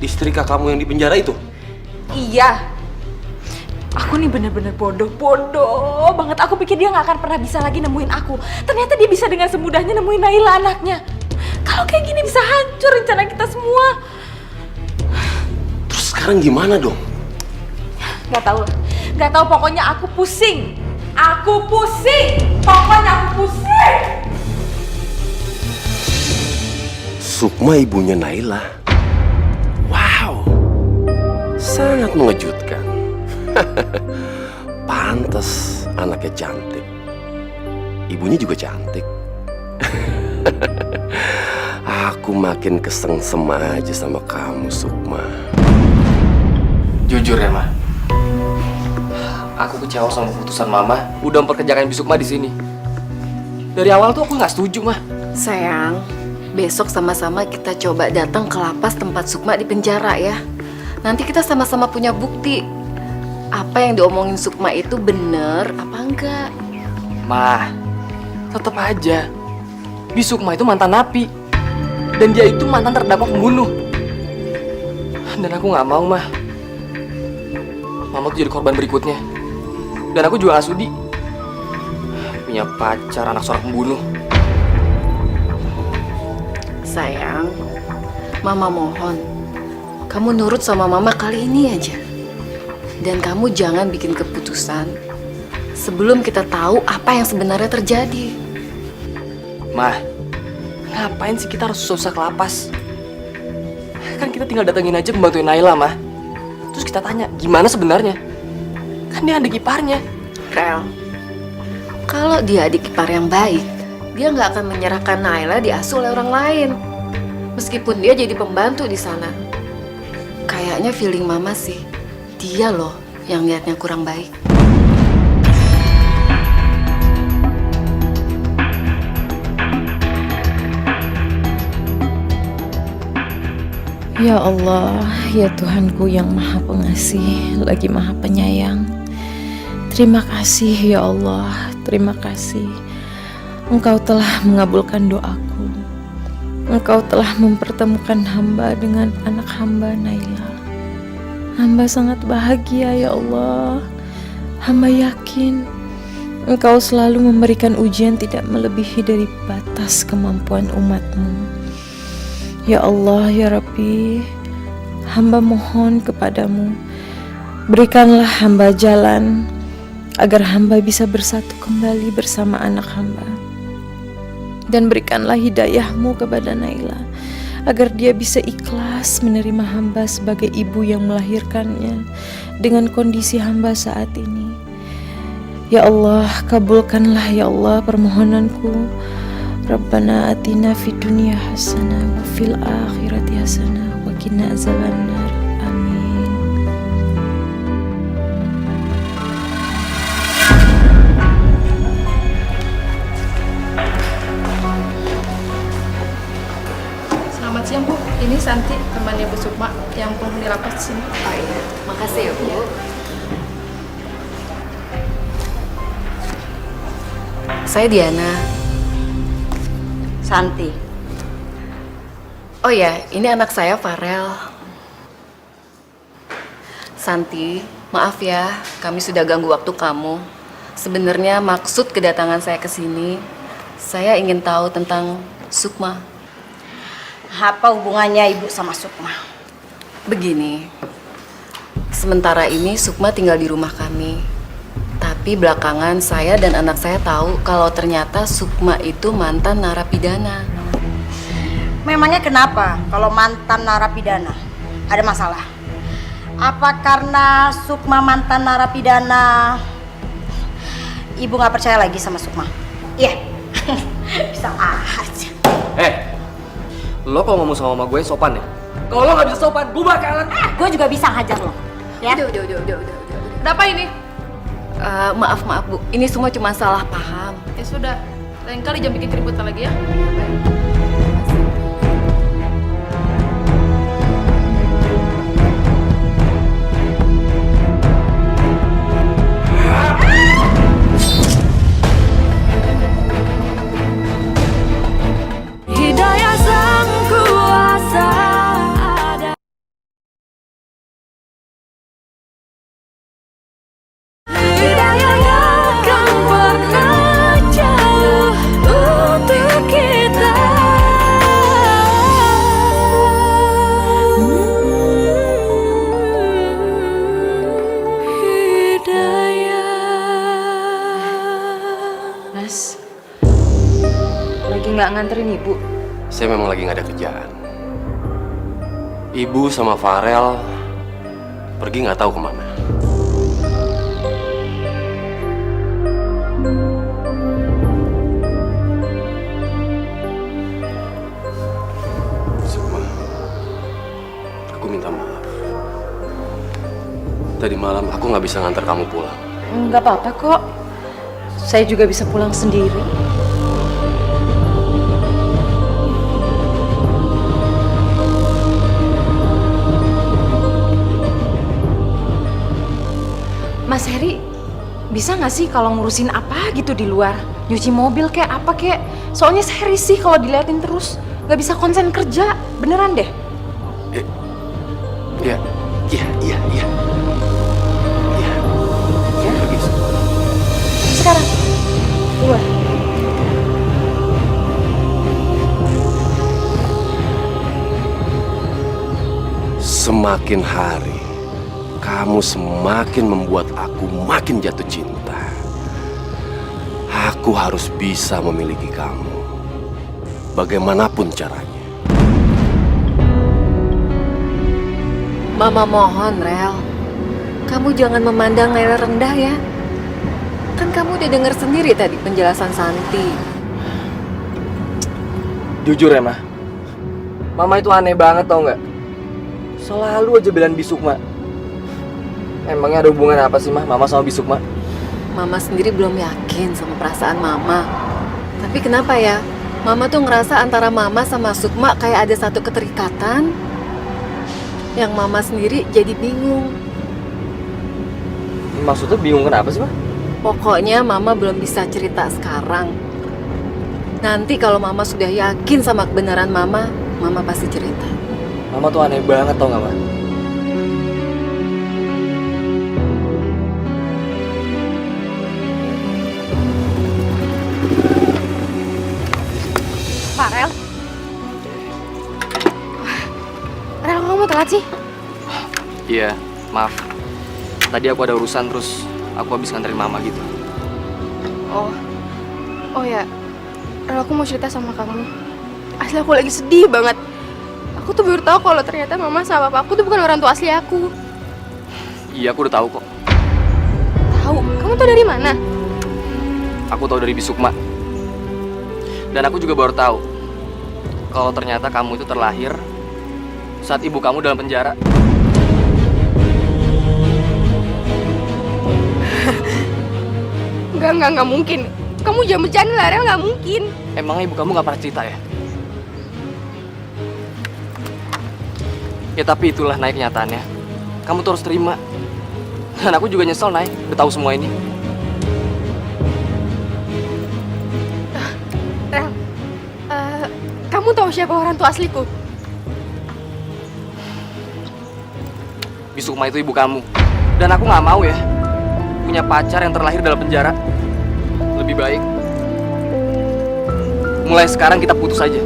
Istri kakakmu yang di penjara itu? Iya. Aku nih bener-bener bodoh banget. Aku pikir dia nggak akan pernah bisa lagi nemuin aku. Ternyata dia bisa dengan semudahnya nemuin Naila anaknya. Kalau kayak gini bisa hancur rencana kita semua. Terus sekarang gimana dong? Gak tahu. Pokoknya aku pusing. Pokoknya aku pusing. Sukma ibunya Naila. Wow, sangat mengejutkan. Pantes anaknya cantik. Ibunya juga cantik. Aku makin kesengsem aja sama kamu, Sukma. Jujur ya, Ma. Aku kecewa sama keputusan Mama udah memperkerjakan Bi Sukma di sini. Dari awal tuh aku nggak setuju, Ma. Sayang, besok sama-sama kita coba datang ke lapas tempat Sukma di penjara ya. Nanti kita sama-sama punya bukti. Apa yang diomongin Sukma itu bener apa enggak? Ma, tetap aja. Bi Sukma itu mantan napi. Dan dia itu mantan terdakwa pembunuh. Dan aku nggak mau, Ma. Mama tuh jadi korban berikutnya. Dan aku juga gak sudi punya pacar anak seorang pembunuh. Sayang, Mama mohon, kamu nurut sama Mama kali ini aja. Dan kamu jangan bikin keputusan sebelum kita tahu apa yang sebenarnya terjadi. Ma, ngapain sih kita harus susah ke lapas? Kan kita tinggal datengin aja membantuin Naila, Ma. Terus kita tanya, gimana sebenarnya? Kan dia adik iparnya. Rel, kalau dia adik ipar yang baik, dia nggak akan menyerahkan Naila diasuh oleh orang lain. Meskipun dia jadi pembantu di sana. Kayaknya feeling Mama sih, dia loh yang liatnya kurang baik. Ya Allah, ya Tuhanku yang Maha Pengasih, lagi Maha Penyayang. Terima kasih ya Allah, terima kasih. Engkau telah mengabulkan doaku. Engkau telah mempertemukan hamba dengan anak hamba Naila. Hamba sangat bahagia ya Allah. Hamba yakin Engkau selalu memberikan ujian tidak melebihi dari batas kemampuan umatmu. Ya Allah, ya Rabbi, hamba mohon kepadamu, berikanlah hamba jalan agar hamba bisa bersatu kembali bersama anak hamba. Dan berikanlah hidayahmu kepada Naila agar dia bisa ikhlas menerima hamba sebagai ibu yang melahirkannya dengan kondisi hamba saat ini. Ya Allah, kabulkanlah ya Allah permohonanku. Rabbana atina fid dunya hasanah wa fil akhirati hasanah wa qina azabannar. Amin. Selamat siang Bu, ini Santi, temannya Bu Sukma yang penghuni lapas di sini. Oh iya, makasih ya Bu. Saya Diana. Santi. Oh ya, ini anak saya Farel. Santi, maaf ya, kami sudah ganggu waktu kamu. Sebenarnya maksud kedatangan saya ke sini, saya ingin tahu tentang Sukma. Apa hubungannya ibu sama Sukma? Begini, sementara ini Sukma tinggal di rumah kami. Tapi belakangan saya dan anak saya tahu kalau ternyata Sukma itu mantan narapidana. Memangnya kenapa kalau mantan narapidana? Ada masalah? Apa karena Sukma mantan narapidana, ibu nggak percaya lagi sama Sukma? Iya, bisa aja. Lo kalau ngomong sama mama gue sopan ya? Kalau lo nggak bisa sopan, gue bakalan. Gue juga bisa hajar lo. Ya? Udah. Ada apa ini? Maaf Bu, ini semua cuma salah paham. Ya sudah, lain kali jangan bikin keributan lagi ya. Hidayah sang kuasa ada. Hidayah yang akan pernah jauh untuk kita. Mas, lagi nggak nganterin ibu? Saya memang lagi nggak ada kerjaan. Ibu sama Farel pergi nggak tahu kemana. Sukma, aku minta maaf. Tadi malam aku nggak bisa ngantar kamu pulang. Nggak apa-apa kok. Saya juga bisa pulang sendiri. Mas Heri, bisa nggak sih kalau ngurusin apa gitu di luar? Nyuci mobil kayak apa kayak? Soalnya saya risih kalau diliatin terus. Nggak bisa konsen kerja, beneran deh. Iya. Sekarang, keluar. Semakin hari, kamu semakin membuat aku makin jatuh cinta. Aku harus bisa memiliki kamu, bagaimanapun caranya. Mama mohon, Rel. Kamu jangan memandang Naila rendah ya. Kan kamu udah dengar sendiri tadi penjelasan Santi. Jujur ya, Mah. Mama itu aneh banget tau nggak? Selalu aja belain Bisukma. Emangnya ada hubungan apa sih, Mah, Mama sama Bisukma? Mama sendiri belum yakin sama perasaan Mama. Tapi kenapa ya? Mama tuh ngerasa antara Mama sama Sukma kayak ada satu keterikatan. Yang Mama sendiri jadi bingung. Maksudnya bingung kenapa sih, Mah? Pokoknya Mama belum bisa cerita sekarang. Nanti kalau Mama sudah yakin sama kebenaran Mama, Mama pasti cerita. Mama tuh aneh banget tau gak, Ma? Farel? Rel, kok kamu telat sih? Iya, maaf. Tadi aku ada urusan terus aku habis nganterin Mama gitu. Oh ya, Rel, aku mau cerita sama kamu. Asli aku lagi sedih banget. Aku tuh baru tahu kalau ternyata Mama sama Papa aku tuh bukan orang tua asli aku. Iya, aku udah tahu kok. Tahu? Kamu tahu dari mana? Aku tahu dari Bisukma. Dan aku juga baru tahu kalau ternyata kamu itu terlahir saat ibu kamu dalam penjara. Enggak mungkin. Kamu jangan bercanda lah, Rel, nggak mungkin. Emangnya ibu kamu nggak pernah cerita ya? Ya tapi itulah naik kenyataannya. Kamu tuh harus terima. Dan aku juga nyesel, Nay, udah tahu semua ini. Rel, kamu tahu siapa orang tua asliku? Bisukma itu ibu kamu. Dan aku nggak mau ya punya pacar yang terlahir dalam penjara. Lebih baik mulai sekarang kita putus aja.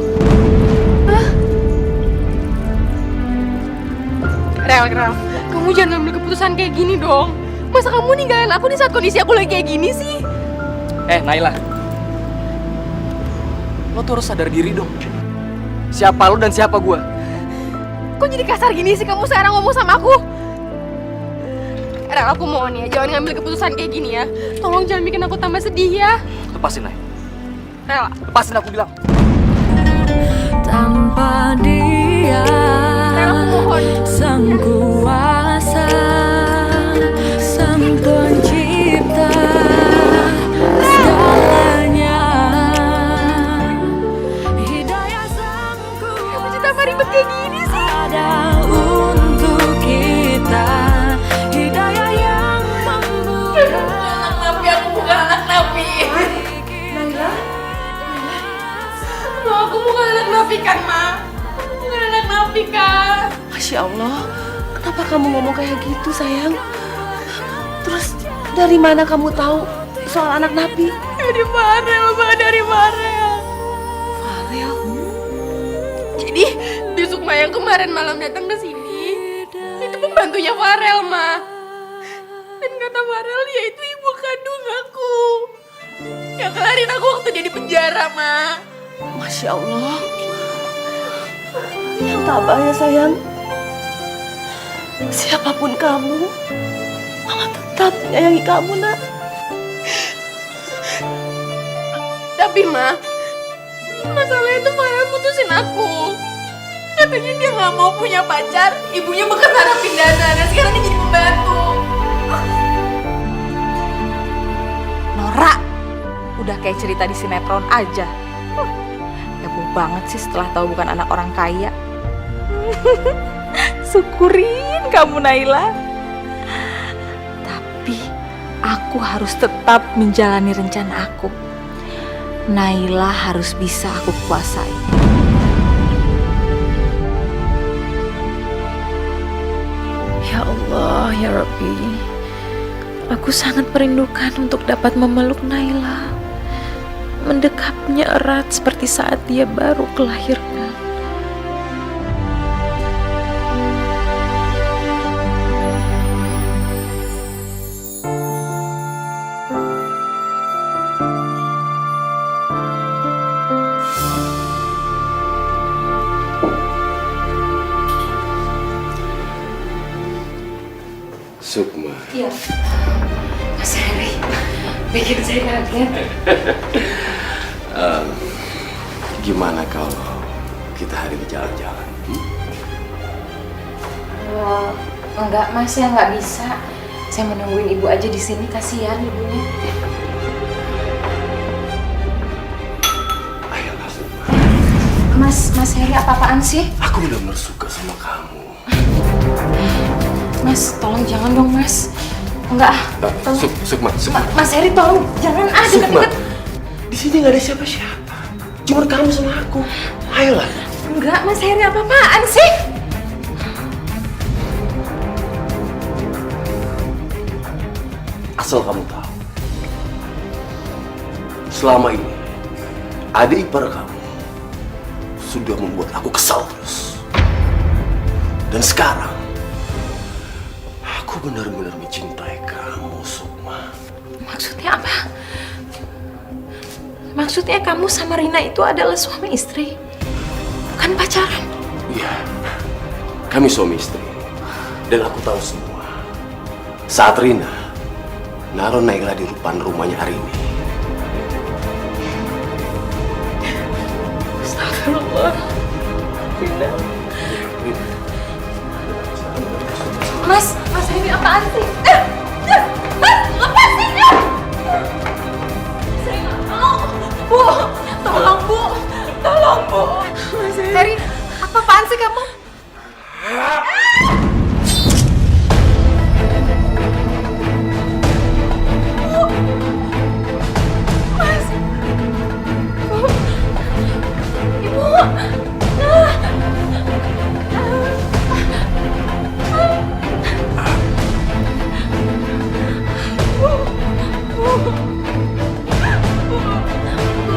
Rel, kamu jangan ambil keputusan kayak gini dong. Masa kamu ninggalin aku di saat kondisi aku lagi kayak gini sih? Naila, lo tuh harus sadar diri dong. Siapa lo dan siapa gua? Kok jadi kasar gini sih kamu sekarang ngomong sama aku? Rel, aku mohon ya, jangan ngambil keputusan kayak gini ya. Tolong jangan bikin aku tambah sedih ya. Lepasin, Nay. Rel, Lepasin, aku bilang. Tanpa dia, Rel, aku mohon. sang kuasa, sang pencipta segalanya, hidayah sang kuasa. Kamu cerita apa ribet kayak gini sih? Ada untuk kita, hidayah yang membuka. Anak nabi, aku bukan anak nabi. Naila? Ma, aku bukan anak nabi kan, Ma? Aku bukan anak nabi kan? Masya Allah, kenapa kamu ngomong kayak gitu sayang? Terus dari mana kamu tahu soal anak nabi? Dari Farel, Ma, dari Farel. Farel? Jadi, Bisukma yang kemarin malam datang ke sini, itu pembantunya Farel, Ma. Dan kata Farel, dia itu ibu kandung aku. Yang kelarin aku waktu dia di penjara, Ma. Masya Allah. Yang tabah ya sayang. Siapapun kamu, Mama tetap menyayangi kamu, nak. Tapi, Ma, masalahnya itu Farel putusin aku. Katanya dia nggak mau punya pacar, ibunya bekas narapidana, dan sekarang dia jadi pembantu. Norak, udah kayak cerita di sinetron aja. Heboh banget sih setelah tahu bukan anak orang kaya. Syukurin kamu, Naila. Tapi aku harus tetap menjalani rencana aku. Naila harus bisa aku kuasai. Ya Allah, ya Rabbi. Aku sangat merindukan untuk dapat memeluk Naila. Mendekapnya erat seperti saat dia baru kelahirkan. Sukma. Iya. Mas Heri, bikin saya kaget. Gimana kalau kita hari ini jalan-jalan? Enggak Mas, ya nggak bisa. Saya menungguin ibu aja di sini, kasihan ibunya. Ayolah Sukma. Mas Heri, apa-apaan sih? Aku benar-benar suka sama kamu. Mas, tolong jangan dong Mas. Enggak. Sukma. Mas Heri, tolong jangan Sukma. deket-deket. Di sini nggak ada siapa-siapa. Cuma kamu sama aku. Ayolah. Enggak, Mas Heri, apa-apaan sih? Asal kamu tahu, selama ini adik ipar kamu sudah membuat aku kesal terus. Dan sekarang aku benar-benar mencintai kamu, Sukma. Maksudnya apa? Maksudnya kamu sama Rina itu adalah suami istri, bukan pacaran? Iya, kami suami istri. Dan aku tahu semua. Saat Rina naruh Naila di depan rumahnya hari ini. Astagfirullah. Rina. Mas Heri apaan sih? Mas, lepasin ya! Saya nggak mau. Bu, tolong Bu, tolong Bu. Mas Heri, apa-apaan sih kamu? Mas, Bu, Ibu.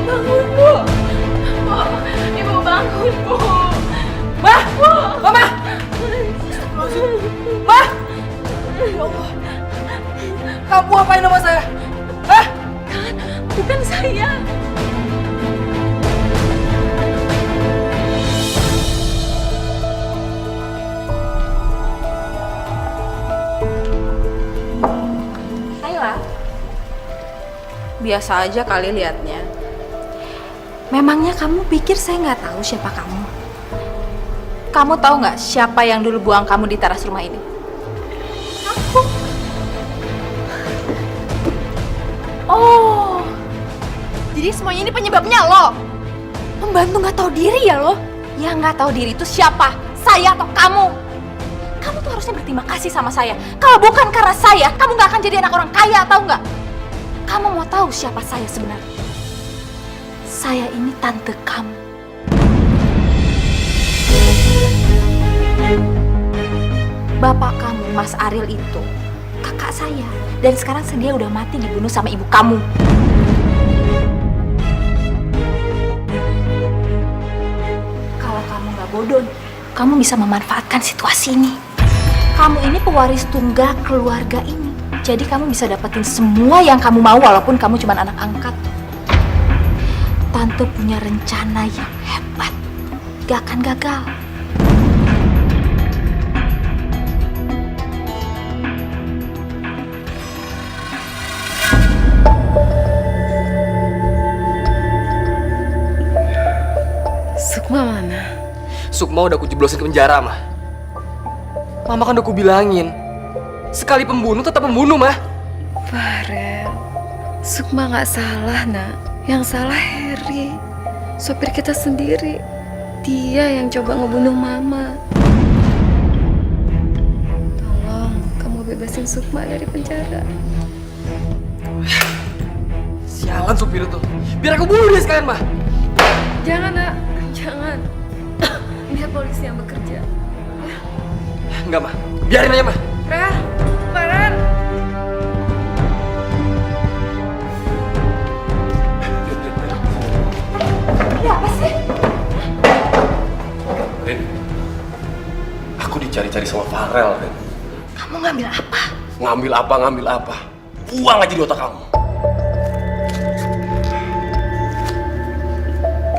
Bangun, Bu. Ibu bangun, Bu. Mah! Mama! Mah! Ya Allah. Kamu apain sama saya? Hah? Bukan saya. Naila, biasa aja kali liatnya. Memangnya kamu pikir saya nggak tahu siapa kamu? Kamu tahu nggak siapa yang dulu buang kamu di teras rumah ini? Aku. Oh, jadi semuanya ini penyebabnya lo? Pembantu nggak tahu diri ya lo? Yang nggak tahu diri itu siapa? Saya atau kamu? Kamu tuh harusnya berterima kasih sama saya. Kalau bukan karena saya, kamu nggak akan jadi anak orang kaya, tahu nggak? Kamu mau tahu siapa saya sebenarnya? Saya ini tante kamu. Bapak kamu, Mas Ariel itu kakak saya. Dan sekarang dia udah mati dibunuh sama ibu kamu. Kalau kamu nggak bodoh, kamu bisa memanfaatkan situasi ini. Kamu ini pewaris tunggal keluarga ini. Jadi kamu bisa dapetin semua yang kamu mau walaupun kamu cuma anak angkat. Tante punya rencana yang hebat. Gak akan gagal. Sukma mana? Sukma udah aku jeblosin ke penjara, Mah. Mama kan udah aku bilangin, sekali pembunuh tetap pembunuh, Mah. Farel, Sukma nggak salah, nak. Yang salah Harry, sopir kita sendiri. Dia yang coba ngebunuh Mama. Tolong, kamu bebasin Sukma dari penjara. Sialan supir itu. Biar aku bunuh dia sekalian, Mah. Jangan, nak. Jangan. Biar polisi yang bekerja. Enggak, Mah. Biarin aja, Mah. Farel, Farel. Ya apa sih? Rin, aku dicari-cari sama Farel, Rin. Kamu ngambil apa? Ngambil apa? Uang aja di otak kamu.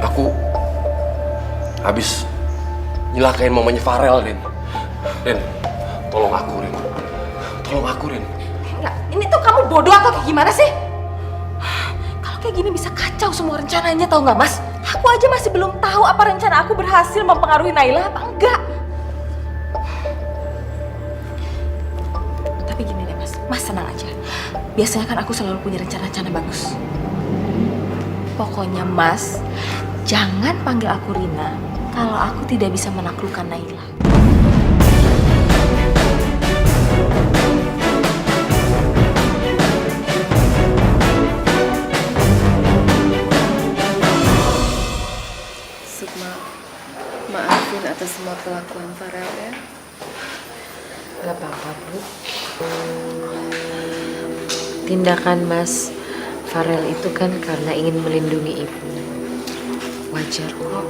Aku habis nyelakain mamanya Farel, Rin. Rin, tolong aku, Rin. Tolong aku, Rin. Enggak, ini tuh kamu bodoh atau kayak gimana sih? Kalau kayak gini bisa kacau semua rencananya, tahu nggak, Mas? Aku aja masih belum tahu apa rencana aku berhasil mempengaruhi Naila apa enggak. Tapi gini deh, Mas. Mas tenang aja. Biasanya kan aku selalu punya rencana-rencana bagus. Pokoknya, Mas, jangan panggil aku Rina kalau aku tidak bisa menaklukkan Naila. kelakuan Farel ya. Gak apa-apa, Bu. Tindakan Mas Farel itu kan karena ingin melindungi Ibu. Wajar kok.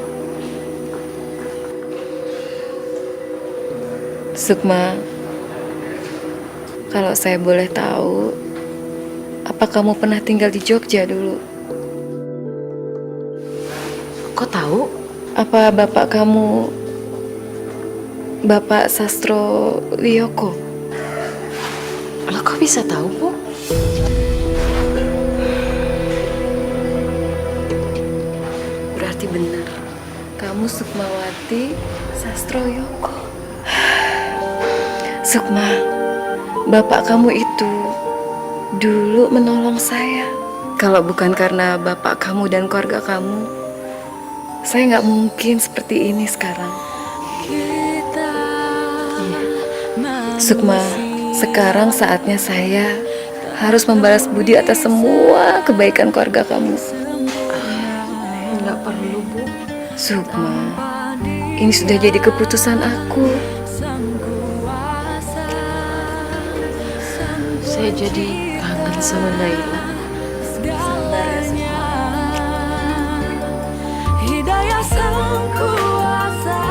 Sukma, kalau saya boleh tahu, apa kamu pernah tinggal di Jogja dulu? Kok tahu? Apa bapak kamu Bapak Sastro Wiyoko? Lo kok bisa tahu, Bu? Berarti benar. Kamu Sukmawati Sastro Wiyoko. Sukma, bapak kamu itu dulu menolong saya. Kalau bukan karena bapak kamu dan keluarga kamu, saya nggak mungkin seperti ini sekarang. Sukma, sekarang saatnya saya harus membalas budi atas semua kebaikan keluarga kamu. Nggak perlu, Bu. Sukma, ini sudah jadi keputusan aku. Saya jadi kangen sama Naila. Hidayah sang kuasa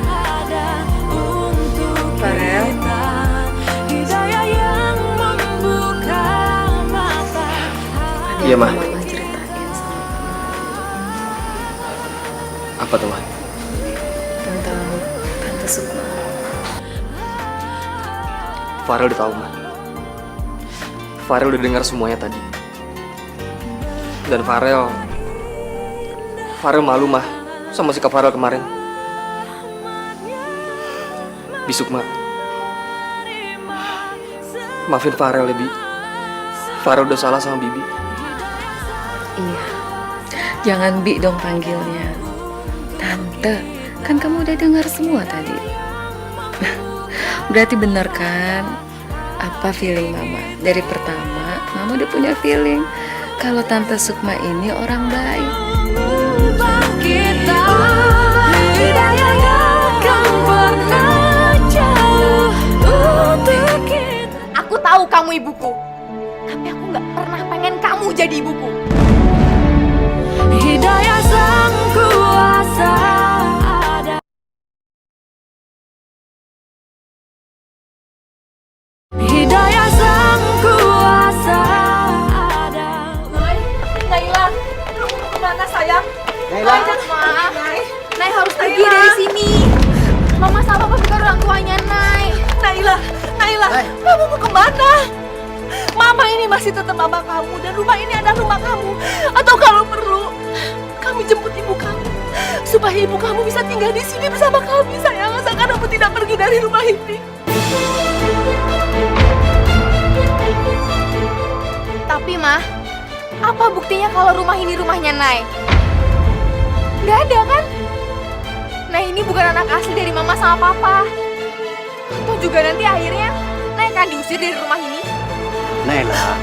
ada untuk Farel. kita. Hidayah yang membuka mata. Iya, Ma. Mama ceritain sama Apa tuh, Ma? tentang Tante Sukma. Farel udah tahu, Ma. Farel udah dengar semuanya tadi. Dan Farel malu, Mah, sama sikap Farel kemarin. Bi Sukma, maafin Farel ya, Bi. Farel udah salah sama Bibi. Iya. Jangan Bi dong panggilnya. Tante, kan kamu udah dengar semua tadi. Berarti benar kan apa feeling Mama? Dari pertama, Mama udah punya feeling kalau Tante Sukma ini orang baik. Kita hidayah akan pernah jauh untuk kita. Aku tahu kamu ibuku, tapi aku nggak pernah pengen kamu jadi ibuku. Hidayah sang kuasa ada. Hidayah sang kuasa ada. Naila, kamu kemana sayang? Naila. Nay harus pergi dari sini. Mama sama papa bukan orang tuanya, Nay. Naila, kamu mau kemana? Mama ini masih tetap mama kamu dan rumah ini adalah rumah kamu. Atau kalau perlu, kami jemput ibu kamu supaya ibu kamu bisa tinggal di sini bersama kami, sayang. Asalkan kamu tidak pergi dari rumah ini. Tapi Mah, apa buktinya kalau rumah ini rumahnya Nay? Nggak ada kan? Nay ini bukan anak asli dari Mama sama Papa. Atau juga nanti akhirnya Nay akan diusir dari rumah ini? Naila,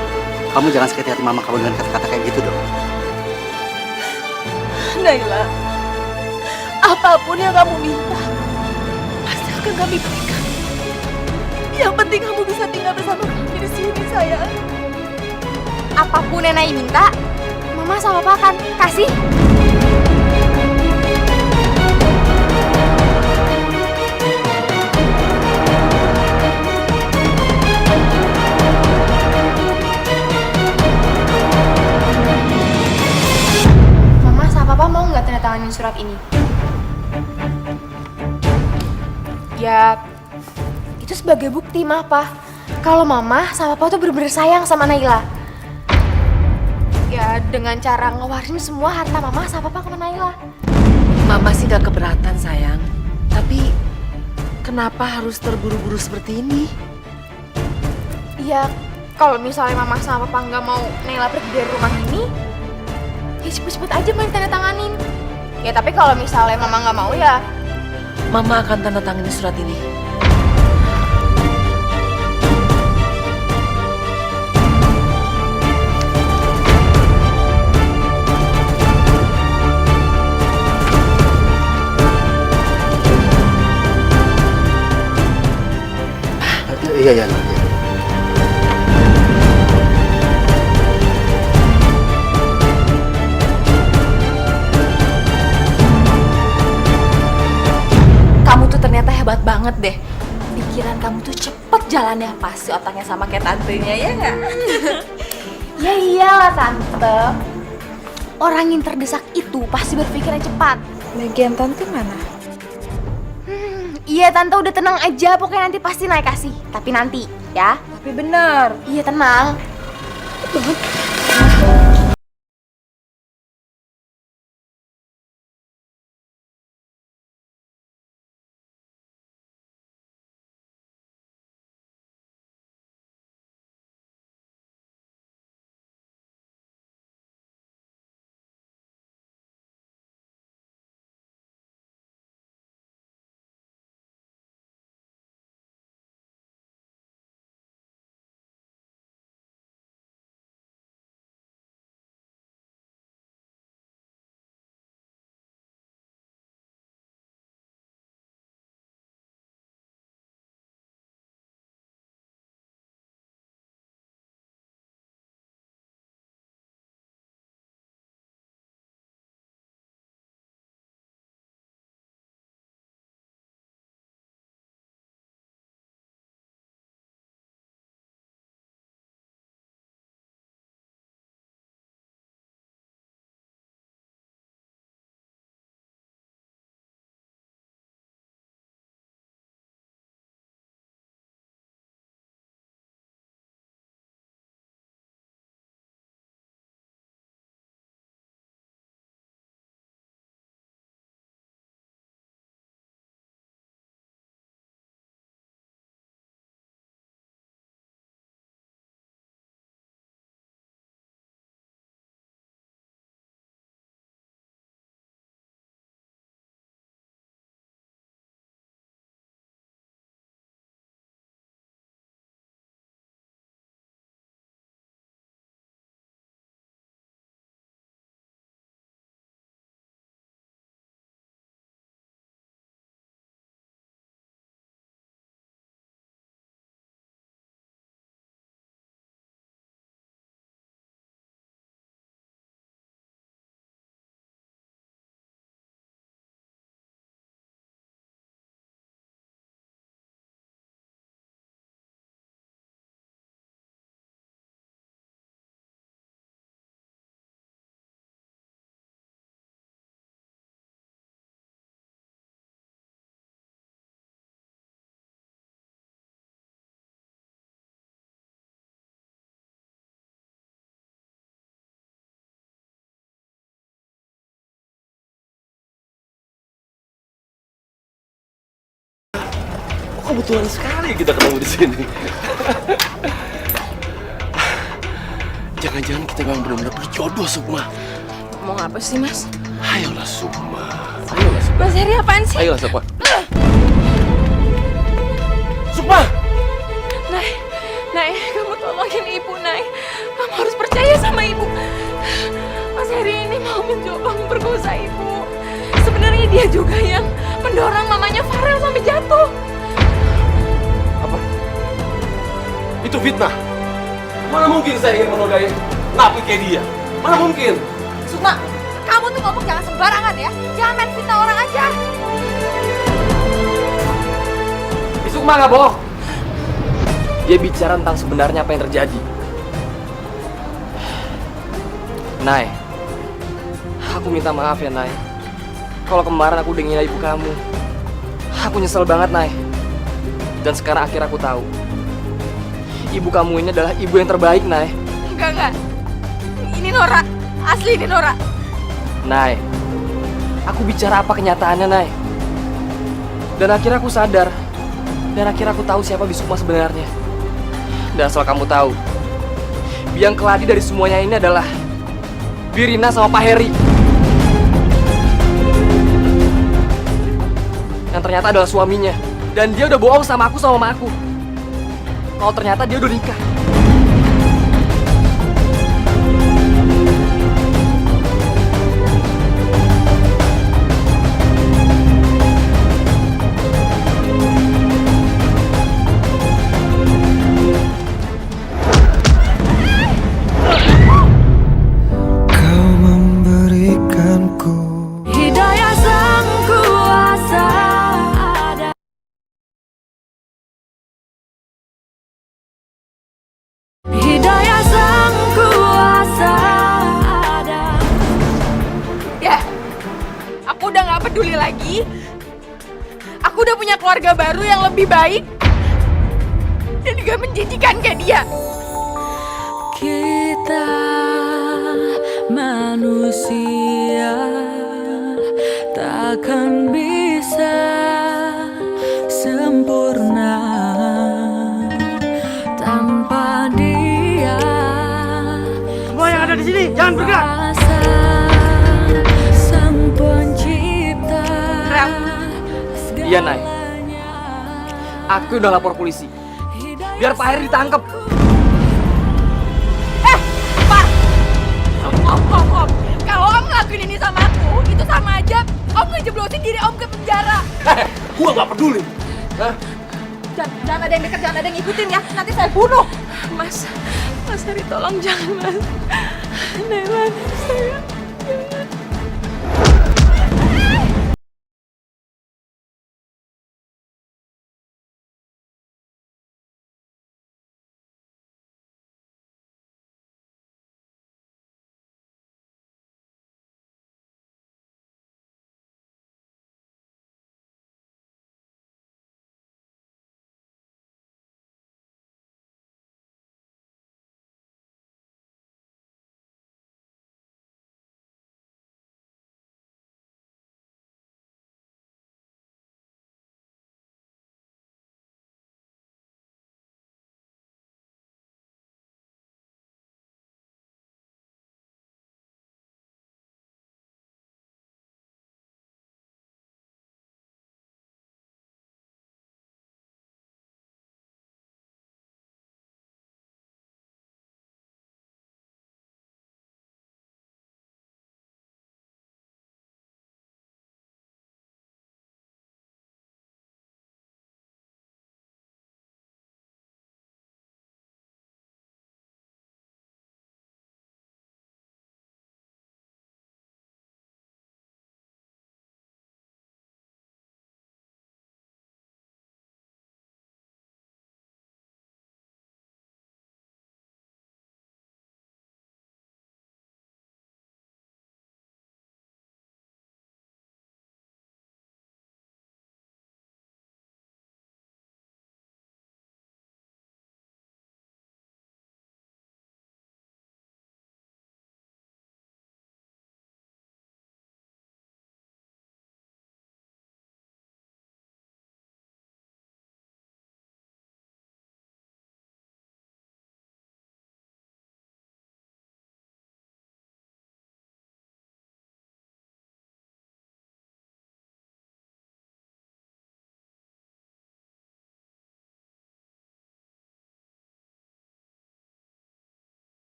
kamu jangan sakiti hati mama kamu dengan kata-kata kayak gitu dong. Naila, apapun yang kamu minta, pasti akan kami berikan. Yang penting kamu bisa tinggal bersama kami di sini, sayang. Apapun yang Nay minta, Mama sama Papa akan kasih. Mama sama Papa mau nggak tanda tanganin surat ini? Ya, itu sebagai bukti, Mah, Pa. Kalau Mama sama Papa tuh bener-bener sayang sama Naila. Ya, dengan cara ngewarin semua harta Mama sama Papa ke Naila. Mama sih gak keberatan, sayang. Tapi, kenapa harus terburu-buru seperti ini? Ya, kalau misalnya Mama sama Papa nggak mau Naila pergi dari rumah ini, ya cepet-cepet aja main tanda tanganin. Ya, tapi kalau misalnya Mama nggak mau ya, Mama akan tanda tangani surat ini. Iya, ya, Nak. Ya. Kamu tuh ternyata hebat banget deh. Pikiran kamu tuh cepet jalannya, pasti otaknya sama kayak tantenya, ya nggak? Ya iyalah tante. Orang yang terdesak itu pasti berpikirnya cepat. Bagian tante mana? Iya tante udah tenang aja, pokoknya nanti pasti naik kasih. Tapi nanti ya. Tapi bener. Iya tenang. Kebetulan sekali kita ketemu di sini. Jangan-jangan kita memang benar-benar berjodoh, Sukma. Mau apa sih, Mas? Ayolah, Sukma. Ayolah, Sukma. Mas Heri apaan sih? Ayolah, Sukma. Sukma! Nay, kamu tolongin ibu, Nay. Kamu harus percaya sama ibu. Mas Heri ini mau mencoba memperkosa ibu. Sebenarnya dia juga yang mendorong mamanya Farel sampai jatuh. Apa? Itu fitnah. Mana mungkin saya ingin menodai napi kayak dia? Mana mungkin? Sukma, kamu tuh ngomong jangan sembarangan ya. Jangan main fitnah orang aja. Sukma nggak bohong. Dia bicara tentang sebenarnya apa yang terjadi. Nay, aku minta maaf ya, Nay. Kalau kemarin aku udah ngina ibu kamu. Aku nyesel banget, Nay. Dan sekarang akhirnya aku tahu. Ibu kamu ini adalah ibu yang terbaik, Nay. Enggak. Ini Nora. Asli ini Nora. Nay, aku bicara apa kenyataannya, Nay. Dan akhirnya aku sadar. Dan akhirnya aku tahu siapa Bisukma sebenarnya. Dan asal kamu tahu, biang keladi dari semuanya ini adalah Birina sama Pak Heri. Yang ternyata adalah suaminya. Dan dia udah bohong sama aku sama mama aku. Kalau ternyata dia udah nikah. udah punya keluarga baru yang lebih baik dan juga menjanjikan ke dia. Kita manusia takkan bisa sempurna tanpa dia. Semua yang ada di sini jangan bergerak. Sang pencipta. Iya, Nay. Aku udah lapor polisi. Biar Pak Heri ditangkap. Om. Kalau Om ngelakuin ini sama aku, itu sama aja Om ngejeblosin diri Om ke penjara. Gua nggak peduli. Jangan ada yang dekat, jangan ada yang ngikutin ya. Nanti saya bunuh. Mas Heri tolong jangan, Mas. Naila, saya